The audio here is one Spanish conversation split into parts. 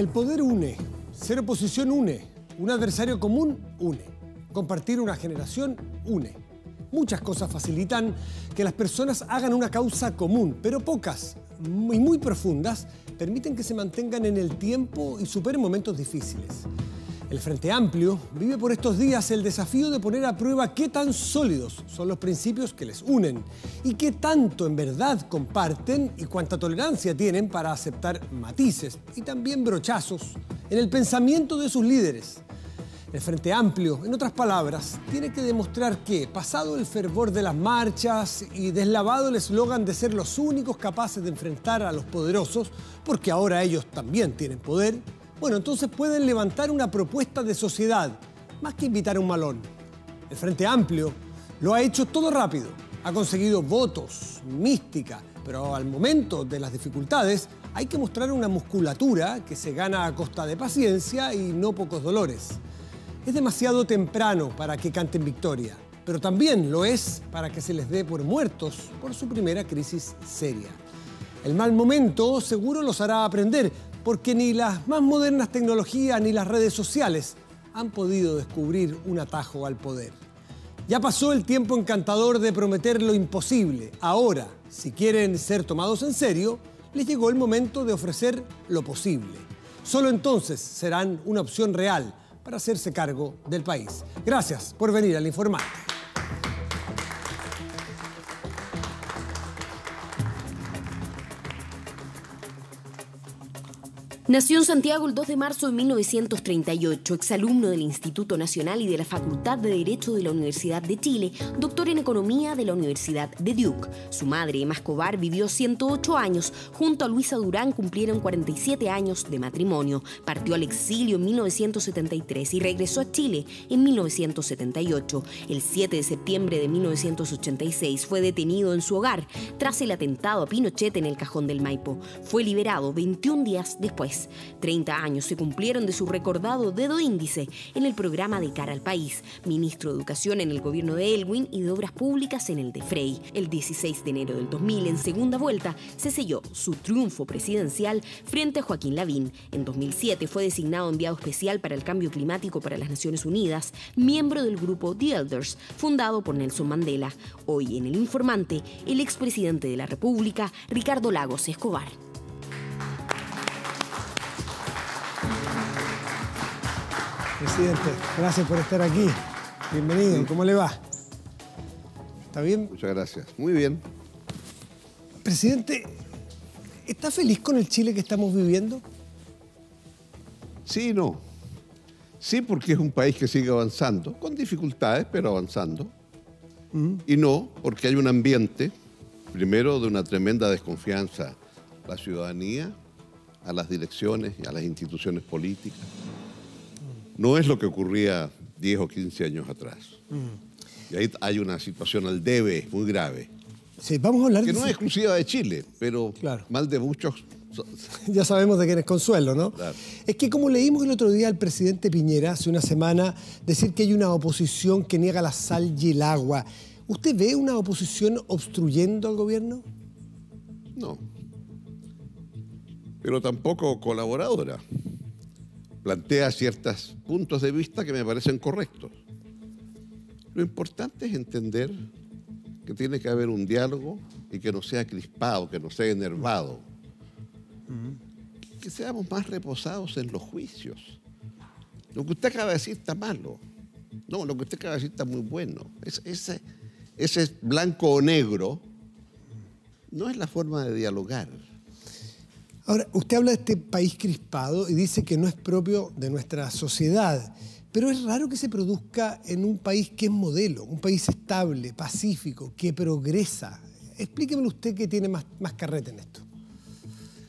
El poder une, ser oposición une, un adversario común une, compartir una generación une. Muchas cosas facilitan que las personas hagan una causa común, pero pocas y muy profundas permiten que se mantengan en el tiempo y superen momentos difíciles. El Frente Amplio vive por estos días el desafío de poner a prueba qué tan sólidos son los principios que les unen y qué tanto en verdad comparten y cuánta tolerancia tienen para aceptar matices y también brochazos en el pensamiento de sus líderes. El Frente Amplio, en otras palabras, tiene que demostrar que, pasado el fervor de las marchas y deslavado el eslogan de ser los únicos capaces de enfrentar a los poderosos, porque ahora ellos también tienen poder, bueno, entonces pueden levantar una propuesta de sociedad, más que invitar a un malón. El Frente Amplio lo ha hecho todo rápido, ha conseguido votos, mística, pero al momento de las dificultades hay que mostrar una musculatura que se gana a costa de paciencia y no pocos dolores. Es demasiado temprano para que canten victoria, pero también lo es para que se les dé por muertos por su primera crisis seria. El mal momento seguro los hará aprender, porque ni las más modernas tecnologías ni las redes sociales han podido descubrir un atajo al poder. Ya pasó el tiempo encantador de prometer lo imposible. Ahora, si quieren ser tomados en serio, les llegó el momento de ofrecer lo posible. Solo entonces serán una opción real para hacerse cargo del país. Gracias por venir al Informante. Nació en Santiago el 2 de marzo de 1938, exalumno del Instituto Nacional y de la Facultad de Derecho de la Universidad de Chile, doctor en Economía de la Universidad de Duke. Su madre, Emma Escobar, vivió 108 años. Junto a Luisa Durán cumplieron 47 años de matrimonio. Partió al exilio en 1973 y regresó a Chile en 1978. El 7 de septiembre de 1986 fue detenido en su hogar tras el atentado a Pinochet en el Cajón del Maipo. Fue liberado 21 días después. 30 años se cumplieron de su recordado dedo índice en el programa De Cara al País, ministro de Educación en el gobierno de Elwin y de Obras Públicas en el de Frey. El 16 de enero del 2000, en segunda vuelta, se selló su triunfo presidencial frente a Joaquín Lavín. En 2007 fue designado enviado especial para el cambio climático para las Naciones Unidas, miembro del grupo The Elders, fundado por Nelson Mandela. Hoy en El Informante, el expresidente de la República, Ricardo Lagos Escobar. Presidente, gracias por estar aquí. Bienvenido, sí. ¿Cómo le va? ¿Está bien? Muchas gracias. Muy bien. Presidente, ¿está feliz con el Chile que estamos viviendo? Sí y no. Sí, porque es un país que sigue avanzando, con dificultades, pero avanzando. Y no, porque hay un ambiente, primero, de una tremenda desconfianza a la ciudadanía, a las direcciones y a las instituciones políticas. No es lo que ocurría 10 o 15 años atrás. Y ahí hay una situación al debe muy grave. Sí, vamos a hablar que no es exclusiva de Chile, pero claro, mal de muchos. Ya sabemos de quién es Consuelo, ¿no? Claro. Es que como leímos el otro día al presidente Piñera, hace una semana, decir que hay una oposición que niega la sal y el agua. ¿Usted ve una oposición obstruyendo al gobierno? No. Pero tampoco colaboradora. Plantea ciertos puntos de vista que me parecen correctos. Lo importante es entender que tiene que haber un diálogo y que no sea crispado, que no sea enervado. Que seamos más reposados en los juicios. Lo que usted acaba de decir está malo. No, lo que usted acaba de decir está muy bueno. Ese blanco o negro no es la forma de dialogar. Ahora, usted habla de este país crispado y dice que no es propio de nuestra sociedad, pero es raro que se produzca en un país que es modelo, un país estable, pacífico, que progresa. Explíquemelo usted que tiene más carrete en esto.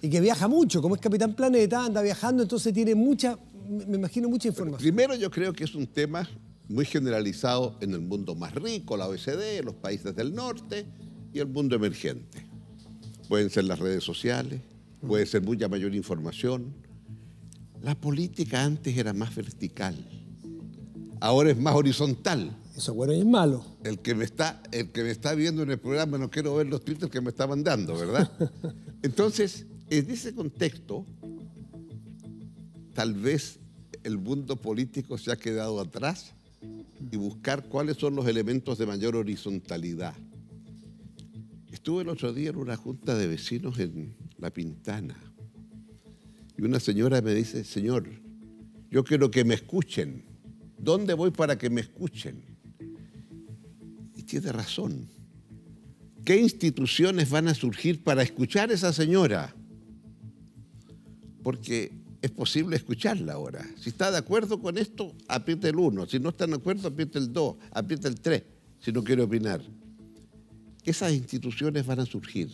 Y que viaja mucho, como es Capitán Planeta, anda viajando, entonces tiene mucha, me imagino, mucha información. Primero, yo creo que es un tema muy generalizado en el mundo más rico, la OECD, los países del norte y el mundo emergente. Pueden ser las redes sociales, puede ser mucha mayor información. La política antes era más vertical, ahora es más horizontal. Eso es bueno y es malo. El que me está viendo en el programa, no quiero ver los twitters que me está mandando, ¿verdad? Entonces, en ese contexto, tal vez el mundo político se ha quedado atrás y buscar cuáles son los elementos de mayor horizontalidad. Estuve el otro día en una junta de vecinos en La Pintana y una señora me dice, señor, yo quiero que me escuchen. ¿Dónde voy para que me escuchen? Y tiene razón. ¿Qué instituciones van a surgir para escuchar a esa señora? Porque es posible escucharla ahora. Si está de acuerdo con esto, apriete el 1. Si no está de acuerdo, apriete el 2, apriete el 3, si no quiere opinar. Esas instituciones van a surgir.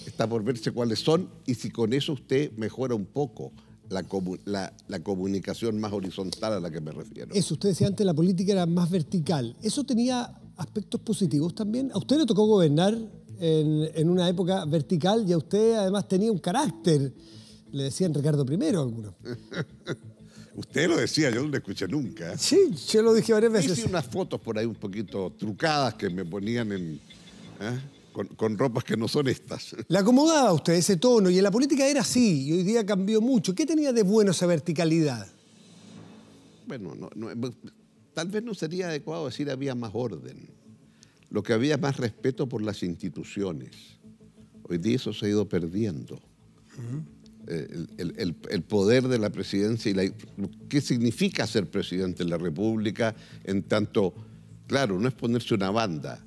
Está por verse cuáles son y si con eso usted mejora un poco la comunicación más horizontal a la que me refiero. Eso, usted decía antes, la política era más vertical. ¿Eso tenía aspectos positivos también? A usted le tocó gobernar en una época vertical y a usted además tenía un carácter. Le decían Ricardo I algunos. Usted lo decía, yo no lo escuché nunca. Sí, yo lo dije varias veces. Hice unas fotos por ahí un poquito trucadas que me ponían con ropas que no son estas. Le acomodaba a usted ese tono y en la política era así y hoy día cambió mucho. ¿Qué tenía de bueno esa verticalidad? Bueno, tal vez no sería adecuado decir había más orden. Lo que había más respeto por las instituciones. Hoy día eso se ha ido perdiendo. El poder de la presidencia y qué significa ser presidente de la República en tanto, claro, no es ponerse una banda,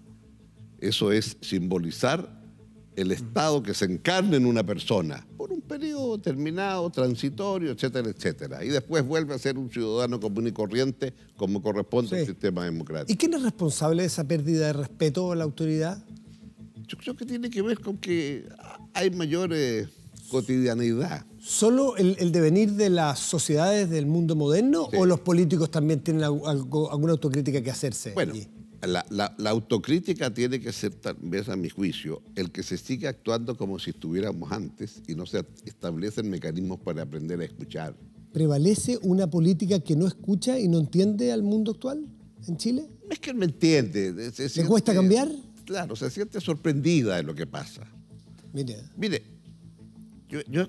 eso es simbolizar el Estado que se encarna en una persona por un periodo determinado, transitorio, etcétera, etcétera, y después vuelve a ser un ciudadano común y corriente como corresponde al sistema democrático. ¿Y quién es responsable de esa pérdida de respeto a la autoridad? Yo creo que tiene que ver con que hay mayor cotidianidad. ¿Solo el devenir de las sociedades del mundo moderno o los políticos también tienen alguna autocrítica que hacerse? Bueno, allí? La autocrítica tiene que ser, tal vez a mi juicio, el que se sigue actuando como si estuviéramos antes y no se establecen mecanismos para aprender a escuchar. ¿Prevalece una política que no escucha y no entiende al mundo actual en Chile? Es que no entiende. ¿Le cuesta cambiar? Claro, se siente sorprendida de lo que pasa. Mire, yo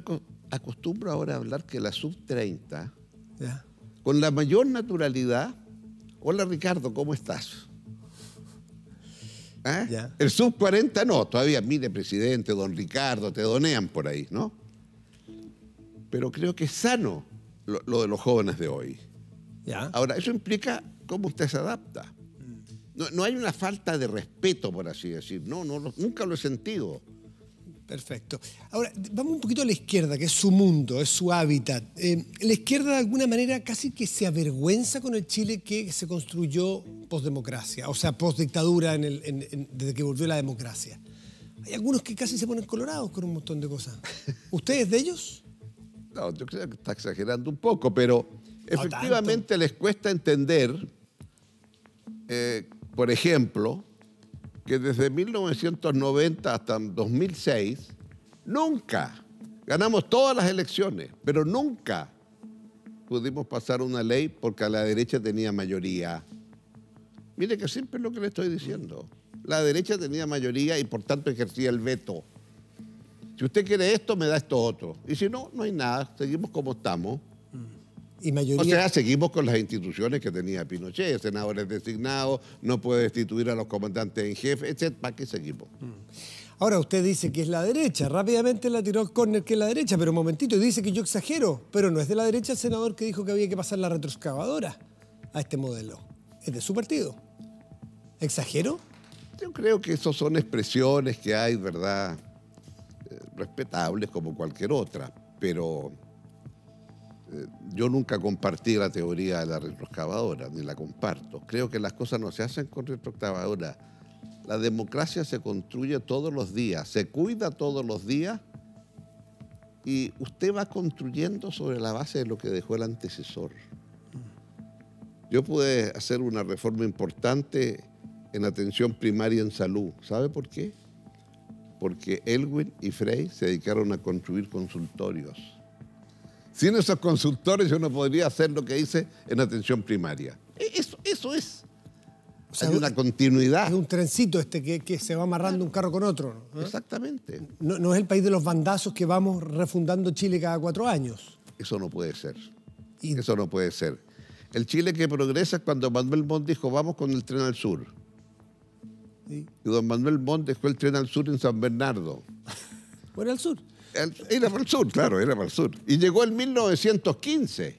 acostumbro ahora a hablar que la sub-30, con la mayor naturalidad, hola Ricardo, ¿cómo estás? El sub-40 no, todavía, mire presidente, don Ricardo, te donean por ahí, ¿no? Pero creo que es sano lo de los jóvenes de hoy. Ahora, eso implica cómo usted se adapta. No hay una falta de respeto, por así decir. No, nunca lo he sentido. Perfecto. Ahora, vamos un poquito a la izquierda, que es su mundo, es su hábitat. La izquierda, de alguna manera, casi que se avergüenza con el Chile que se construyó postdemocracia, o sea, postdictadura desde que volvió la democracia. Hay algunos que casi se ponen colorados con un montón de cosas. ¿Usted es de ellos? No, yo creo que está exagerando un poco, pero efectivamente les cuesta entender, por ejemplo, que desde 1990 hasta 2006, nunca ganamos todas las elecciones, pero nunca pudimos pasar una ley porque a la derecha tenía mayoría. Mire que siempre es lo que le estoy diciendo. La derecha tenía mayoría y por tanto ejercía el veto. Si usted quiere esto, me da esto otro. Y si no, no hay nada, seguimos como estamos. ¿Y mayoría? O sea, seguimos con las instituciones que tenía Pinochet, senadores designados, no puede destituir a los comandantes en jefe, etc. ¿Para qué seguimos? Ahora usted dice que es la derecha, rápidamente la tiró al córner que es la derecha, pero un momentito, dice que yo exagero, pero no es de la derecha el senador que dijo que había que pasar la retroexcavadora a este modelo, es de su partido. ¿Exagero? Yo creo que esas son expresiones que hay, ¿verdad?, respetables como cualquier otra, pero yo nunca compartí la teoría de la retroexcavadora, ni la comparto. Creo que las cosas no se hacen con retroexcavadora. La democracia se construye todos los días, se cuida todos los días y usted va construyendo sobre la base de lo que dejó el antecesor. Yo pude hacer una reforma importante en atención primaria en salud. ¿Sabe por qué? Porque Elwin y Frey se dedicaron a construir consultorios. Sin esos consultorios yo no podría hacer lo que hice en atención primaria. Eso es. O sea, hay una continuidad. Es un trencito que se va amarrando un carro con otro, ¿no? Exactamente. No es el país de los bandazos que vamos refundando Chile cada 4 años. Eso no puede ser. Eso no puede ser. El Chile que progresa es cuando Manuel Montt dijo, vamos con el tren al sur. ¿Sí? Y don Manuel Montt dejó el tren al sur en San Bernardo. ¿Fuera al sur? Era para el sur, claro, era para el sur. Y llegó en 1915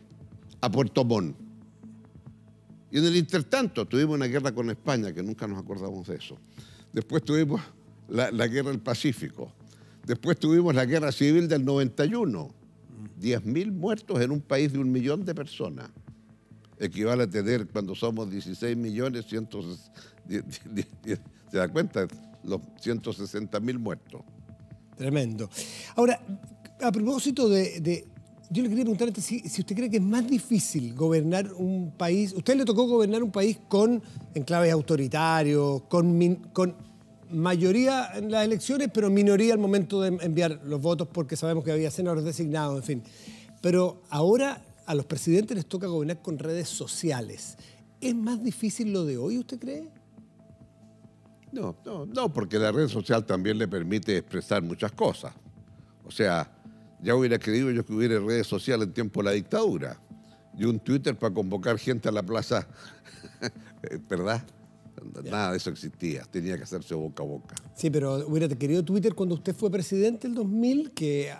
a Puerto Montt. Y en el intertanto tuvimos una guerra con España, que nunca nos acordamos de eso. Después tuvimos la guerra del Pacífico. Después tuvimos la guerra civil del 91. 10.000 muertos en un país de 1 millón de personas. Equivale a tener, cuando somos 16 millones, ¿se da cuenta? Los 160.000 muertos. Tremendo. Ahora, a propósito yo le quería preguntar antes si usted cree que es más difícil gobernar un país. Usted le tocó gobernar un país con enclaves autoritarios, con mayoría en las elecciones, pero minoría al momento de enviar los votos porque sabemos que había senadores designados, en fin. Pero ahora a los presidentes les toca gobernar con redes sociales. ¿Es más difícil lo de hoy, usted cree? No, porque la red social también le permite expresar muchas cosas. O sea, ya hubiera querido yo que hubiera redes sociales en tiempo de la dictadura. Y un Twitter para convocar gente a la plaza, ¿verdad? Nada de eso existía, tenía que hacerse boca a boca. Sí, pero hubiera querido Twitter cuando usted fue presidente el 2000, que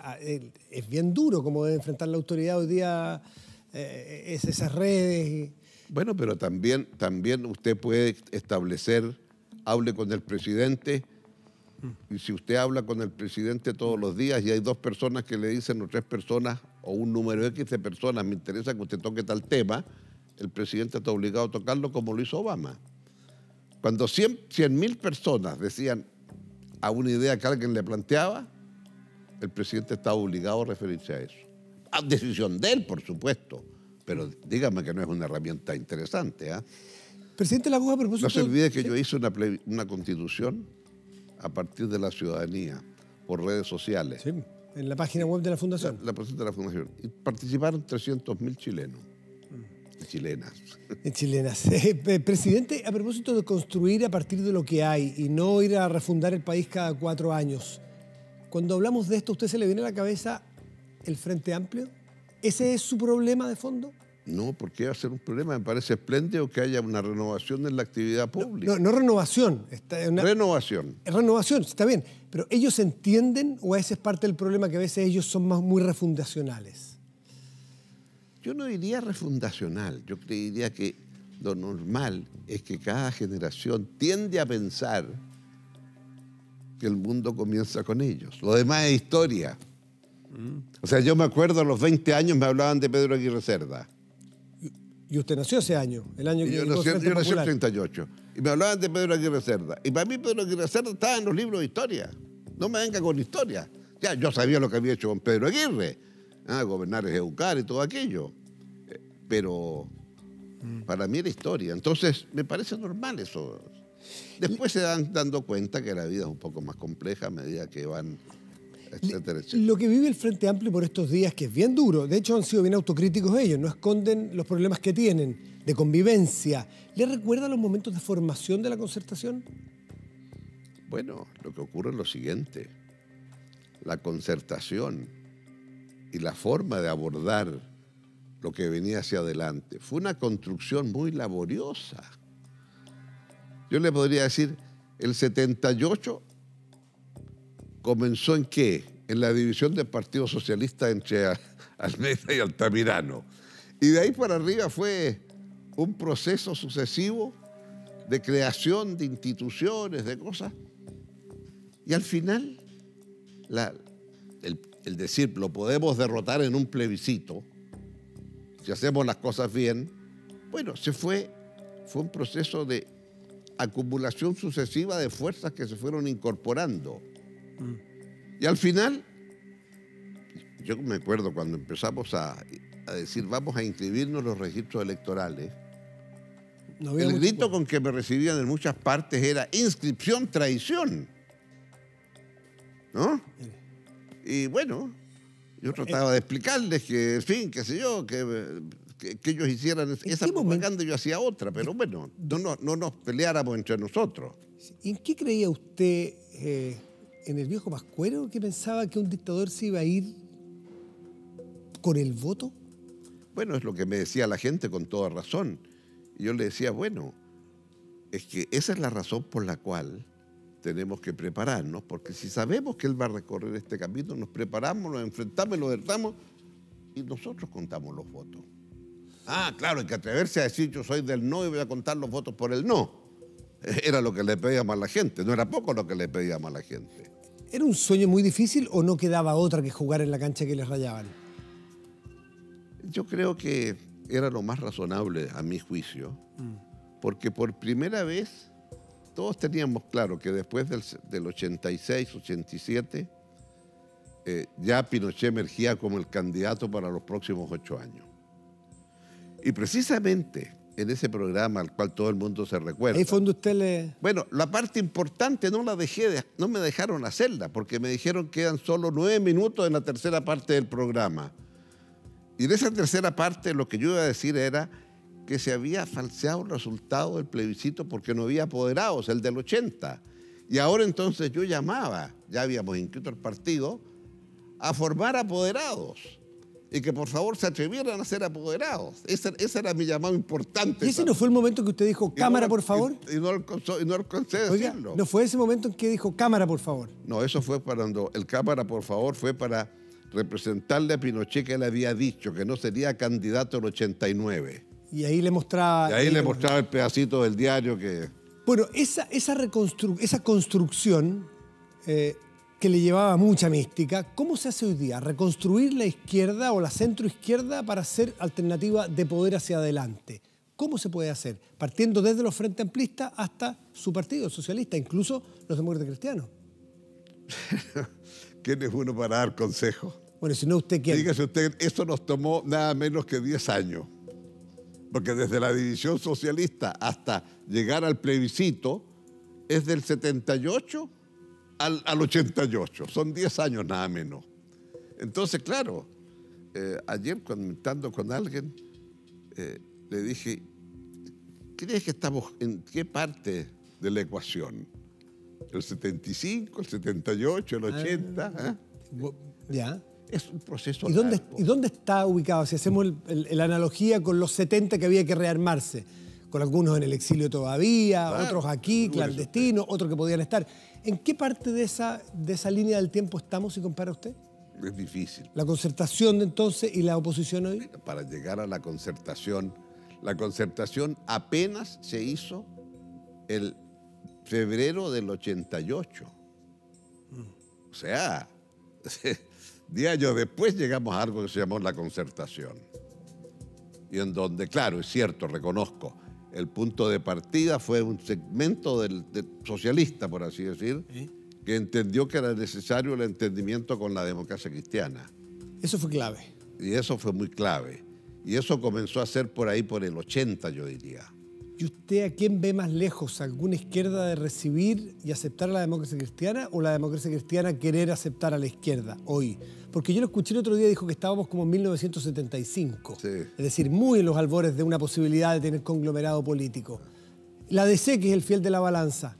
es bien duro como debe enfrentar la autoridad hoy día esas redes. Bueno, pero también usted puede establecer, hable con el presidente, y si usted habla con el presidente todos los días y hay 2 personas que le dicen o 3 personas o un número X de personas, me interesa que usted toque tal tema, el presidente está obligado a tocarlo como lo hizo Obama. Cuando 100.000 personas decían a una idea que alguien le planteaba, el presidente estaba obligado a referirse a eso. A decisión de él, por supuesto, pero dígame que no es una herramienta interesante. Presidente Lagoa, a propósito... No se olvide que yo hice una constitución a partir de la ciudadanía, por redes sociales. Sí, en la página web de la Fundación. La página de la Fundación. Y participaron 300.000 chilenos. Chilenas. Chilenas. Presidente, a propósito de construir a partir de lo que hay y no ir a refundar el país cada 4 años, cuando hablamos de esto, ¿a usted se le viene a la cabeza el Frente Amplio? ¿Ese es su problema de fondo? No, porque va a ser un problema. Me parece espléndido que haya una renovación en la actividad pública. No renovación. Renovación. Renovación, está bien. Pero ¿ellos entienden o ese es parte del problema que a veces ellos son muy refundacionales? Yo no diría refundacional, yo diría que lo normal es que cada generación tiende a pensar que el mundo comienza con ellos. Lo demás es historia. O sea, yo me acuerdo a los 20 años me hablaban de Pedro Aguirre Cerda. Y usted nació ese año, el año que yo nací en el 38. Y me hablaban de Pedro Aguirre Cerda. Y para mí Pedro Aguirre Cerda estaba en los libros de historia. No me venga con historia. Ya, yo sabía lo que había hecho con Pedro Aguirre. Gobernar es educar y todo aquello. Pero para mí era historia. Entonces, me parece normal eso. Después se dan dando cuenta que la vida es un poco más compleja a medida que van, etcétera, etcétera. Lo que vive el Frente Amplio por estos días, que es bien duro, de hecho han sido bien autocríticos ellos, no esconden los problemas que tienen de convivencia. ¿Le recuerda los momentos de formación de la Concertación? Bueno, lo que ocurre es lo siguiente. La Concertación y la forma de abordar lo que venía hacia adelante fue una construcción muy laboriosa. Yo le podría decir, el 78 comenzó ¿en qué? En la división del Partido Socialista entre Almeida y Altamirano. Y de ahí para arriba fue un proceso sucesivo de creación de instituciones, de cosas. Y al final, el decir, lo podemos derrotar en un plebiscito, si hacemos las cosas bien, bueno, fue un proceso de acumulación sucesiva de fuerzas que se fueron incorporando. Y al final, yo me acuerdo cuando empezamos a decir, vamos a inscribirnos en los registros electorales, el grito con que me recibían en muchas partes era inscripción, traición. ¿No? Y bueno, yo trataba de explicarles que, en fin, qué sé yo, que ellos hicieran esa propaganda y yo hacía otra, pero bueno, no nos peleáramos entre nosotros. ¿Y en qué creía usted, en el viejo Pascuero, que pensaba que un dictador se iba a ir con el voto? Bueno, es lo que me decía la gente con toda razón. Y yo le decía, bueno, es que esa es la razón por la cual tenemos que prepararnos, porque si sabemos que él va a recorrer este camino, nos preparamos, nos enfrentamos, lo derrotamos y nosotros contamos los votos. Ah, claro, hay que atreverse a decir yo soy del no y voy a contar los votos por el no. Era lo que le pedíamos a la gente, no era poco lo que le pedíamos a la gente. ¿Era un sueño muy difícil o no quedaba otra que jugar en la cancha que les rayaban? Yo creo que era lo más razonable a mi juicio, porque por primera vez todos teníamos claro que después del 86, 87, ya Pinochet emergía como el candidato para los próximos 8 años. Y precisamente en ese programa al cual todo el mundo se recuerda. Ahí fue donde usted le... Bueno, la parte importante no me dejaron hacerla, porque me dijeron que eran solo 9 minutos en la tercera parte del programa. Y de esa tercera parte lo que yo iba a decir era que se había falseado el resultado del plebiscito porque no había apoderados, el del 80. Y ahora entonces yo llamaba, ya habíamos inscrito al partido, a formar apoderados. Y que por favor se atrevieran a ser apoderados. Ese era mi llamado importante. ¿Y ese no fue el momento que usted dijo, cámara, por favor? Y no alcancé a Oiga, decirlo. ¿no fue ese momento en que dijo, cámara, por favor? No, eso fue cuando el cámara, por favor, fue para representarle a Pinochet que él había dicho que no sería candidato el 89. Y ahí le mostraba... Y ahí le mostraba el pedacito del diario que... Bueno, esa construcción que le llevaba mucha mística, ¿cómo se hace hoy día? ¿Reconstruir la izquierda o la centroizquierda para ser alternativa de poder hacia adelante? ¿Cómo se puede hacer? Partiendo desde los Frente Amplistas hasta su partido socialista, incluso los demócratas cristianos. ¿Quién es uno para dar consejos? Bueno, si no, ¿usted quién? Dígase usted, esto nos tomó nada menos que 10 años. Porque desde la división socialista hasta llegar al plebiscito es del 78 al 88. Son 10 años nada menos. Entonces, claro, ayer comentando con alguien, le dije, ¿crees que estamos en qué parte de la ecuación? ¿El 75, el 78, el 80? Ya. Es un proceso ¿Y dónde está ubicado? Si hacemos la analogía con los 70 que había que rearmarse, con algunos en el exilio todavía, claro, otros aquí, clandestinos, otros que podían estar. ¿En qué parte de esa línea del tiempo estamos, si compara usted? Es difícil. ¿La concertación de entonces y la oposición hoy? Bueno, para llegar a la concertación apenas se hizo el febrero del 88. O sea, 10 años después llegamos a algo que se llamó la concertación. Y en donde, claro, es cierto, reconozco, el punto de partida fue un segmento del socialista, por así decir, que entendió que era necesario el entendimiento con la democracia cristiana. Eso fue clave. Y eso fue muy clave. Y eso comenzó a ser por ahí, por el 80, yo diría. ¿Y usted a quién ve más lejos? ¿Alguna izquierda de recibir y aceptar a la democracia cristiana o la democracia cristiana querer aceptar a la izquierda hoy? Porque yo lo escuché el otro día, dijo que estábamos como en 1975. Sí. Es decir, muy en los albores de una posibilidad de tener conglomerado político. La DC, que es el fiel de la balanza,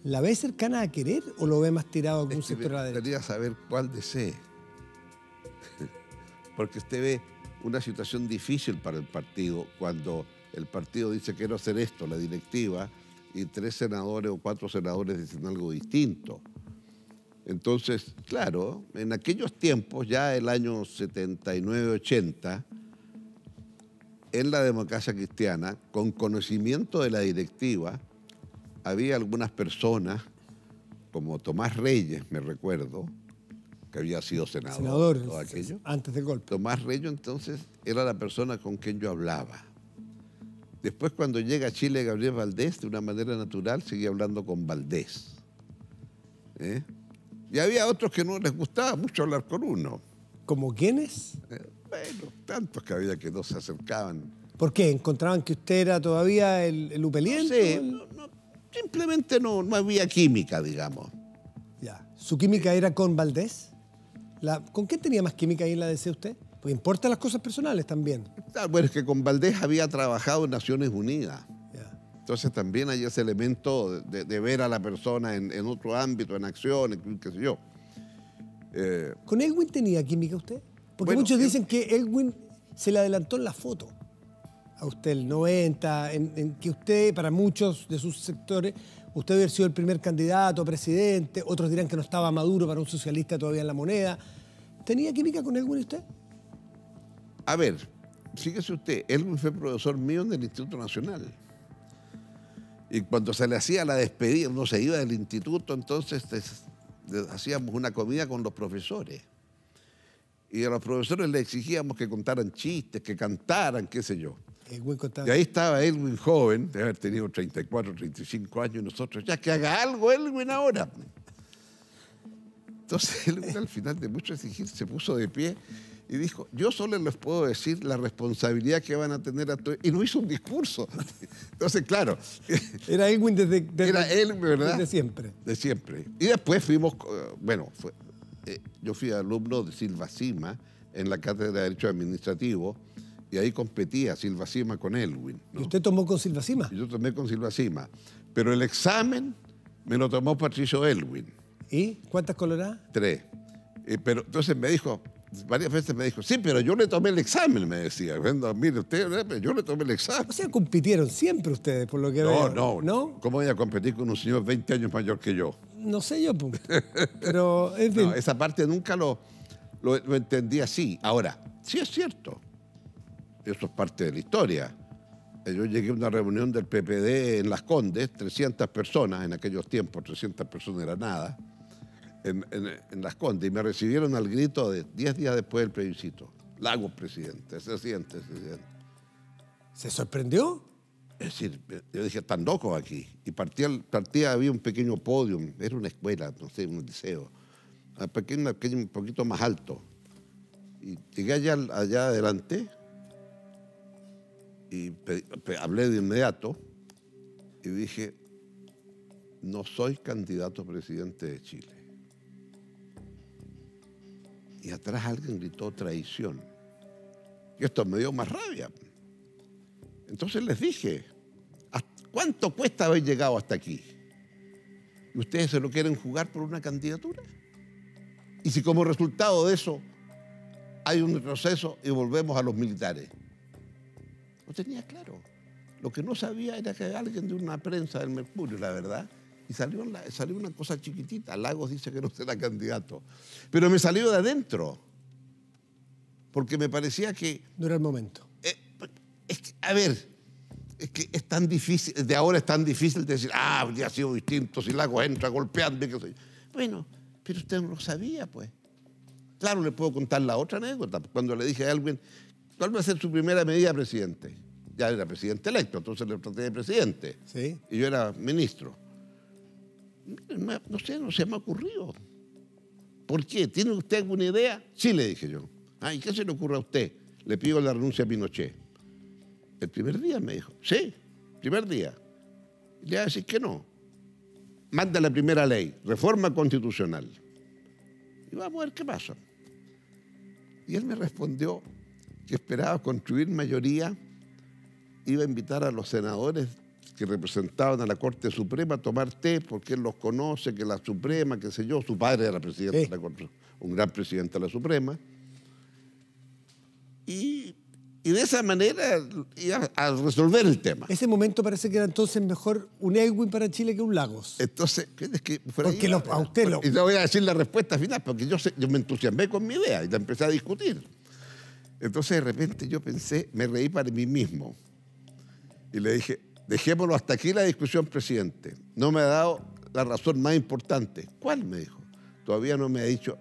¿la ve cercana a querer o lo ve más tirado a algún sector de la derecha? Quería saber cuál DC. Porque usted ve una situación difícil para el partido cuando el partido dice quiero hacer esto, la directiva, y 3 senadores o 4 senadores dicen algo distinto. Entonces, claro, en aquellos tiempos, ya el año 79-80, en la democracia cristiana, con conocimiento de la directiva, había algunas personas, como Tomás Reyes, me recuerdo, que había sido senador, todo aquello. Antes del golpe. Tomás Reyes, entonces, era la persona con quien yo hablaba. Después, cuando llega a Chile Gabriel Valdés, de una manera natural, seguía hablando con Valdés. Y había otros que no les gustaba mucho hablar con uno. ¿Como quiénes? Bueno, tantos que había que no se acercaban. ¿Por qué? ¿Encontraban que usted era todavía el upeliente? No, simplemente no había química, digamos. Ya. ¿Su química era con Valdés? ¿Con qué tenía más química ahí en la DC usted? Porque importan las cosas personales también. Bueno, es que con Valdés había trabajado en Naciones Unidas. Ya. Entonces también hay ese elemento de ver a la persona en otro ámbito, en acciones, qué sé yo. ¿Con Elwin tenía química usted? Porque bueno, muchos dicen que Elwin se le adelantó en la foto a usted, el 90, en que usted, para muchos de sus sectores, usted había sido el primer candidato a presidente, otros dirán que no estaba maduro para un socialista todavía en la moneda. ¿Tenía química con Elwin usted? A ver, fíjese usted, Elwin fue profesor mío en el Instituto Nacional. Y cuando se le hacía la despedida, uno se iba del instituto, entonces hacíamos una comida con los profesores. Y a los profesores les exigíamos que contaran chistes, que cantaran, qué sé yo. Y ahí estaba Elwin joven, de haber tenido 34, 35 años, y nosotros, ya que haga algo Elwin ahora. Entonces Elwin, al final de mucho exigir, se puso de pie y dijo, yo solo les puedo decir la responsabilidad que van a tener a todos. Y no hizo un discurso. Entonces, claro. Era Elwin era Elwin, ¿verdad? Desde siempre. De siempre. Y después fuimos, yo fui alumno de Silva Sima en la Cátedra de Derecho Administrativo, y ahí competía Silva Sima con Elwin, ¿no? ¿Y usted tomó con Silva Sima? Y yo tomé con Silva Sima. Pero el examen me lo tomó Patricio Elwin. ¿Y cuántas coloradas? 3. Pero entonces me dijo, varias veces me dijo, sí, pero yo le tomé el examen, me decía. Bueno, mire usted, yo le tomé el examen. O sea, compitieron siempre ustedes, por lo que veo. No. ¿Cómo voy a competir con un señor 20 años mayor que yo? No sé yo, pues. Pero, en fin. No, esa parte nunca lo entendí así. Ahora, sí es cierto. Eso es parte de la historia. Yo llegué a una reunión del PPD en Las Condes, 300 personas, en aquellos tiempos 300 personas era nada, en Las Condes, y me recibieron al grito de 10 días después del plebiscito. Lagos, presidente, se siente. ¿Se sorprendió? Es decir, yo dije, están locos aquí. Y partía, había un pequeño podio, era una escuela, no sé, un liceo, un poquito más alto. Y llegué allá adelante, y hablé de inmediato y dije, no soy candidato a presidente de Chile. Y atrás alguien gritó traición. Y esto me dio más rabia. Entonces les dije, ¿cuánto cuesta haber llegado hasta aquí? ¿Y ustedes se lo quieren jugar por una candidatura? Y si como resultado de eso hay un retroceso y volvemos a los militares. No tenía claro. Lo que no sabía era que alguien de una prensa del Mercurio, la verdad, y salió una cosa chiquitita. Lagos dice que no será candidato. Pero me salió de adentro. Porque me parecía que... No era el momento. Es que es tan difícil, de ahora es tan difícil decir, habría sido distinto si Lagos entra golpeando. Qué sé yo. Bueno, pero usted no lo sabía, pues. Claro, le puedo contar la otra anécdota. Cuando le dije a alguien, ¿cuál va a ser su primera medida, presidente? Ya era presidente electo, entonces le traté de presidente. Sí. Y yo era ministro. No se me ha ocurrido. ¿Por qué? ¿Tiene usted alguna idea? Sí, le dije yo. ¿Y qué se le ocurre a usted? Le pido la renuncia a Pinochet. El primer día me dijo, sí, primer día. Y le iba a decir que no. Manda la primera ley, reforma constitucional. Y vamos a ver qué pasa. Y él me respondió que esperaba construir mayoría, iba a invitar a los senadores que representaban a la Corte Suprema a tomar té, porque él los conoce, que la Suprema, qué sé yo, su padre era presidente de la Corte, un gran presidente de la Suprema. Y de esa manera iba a resolver el tema. Ese momento parece que era entonces mejor un Elwin para Chile que un Lagos. Entonces, es que porque a usted lo... Y le voy a decir la respuesta final, porque yo me entusiasmé con mi idea y la empecé a discutir. Entonces, de repente, yo pensé, me reí para mí mismo. Y le dije, dejémoslo hasta aquí la discusión, presidente. No me ha dado la razón más importante. ¿Cuál? Me dijo. Todavía no me ha dicho,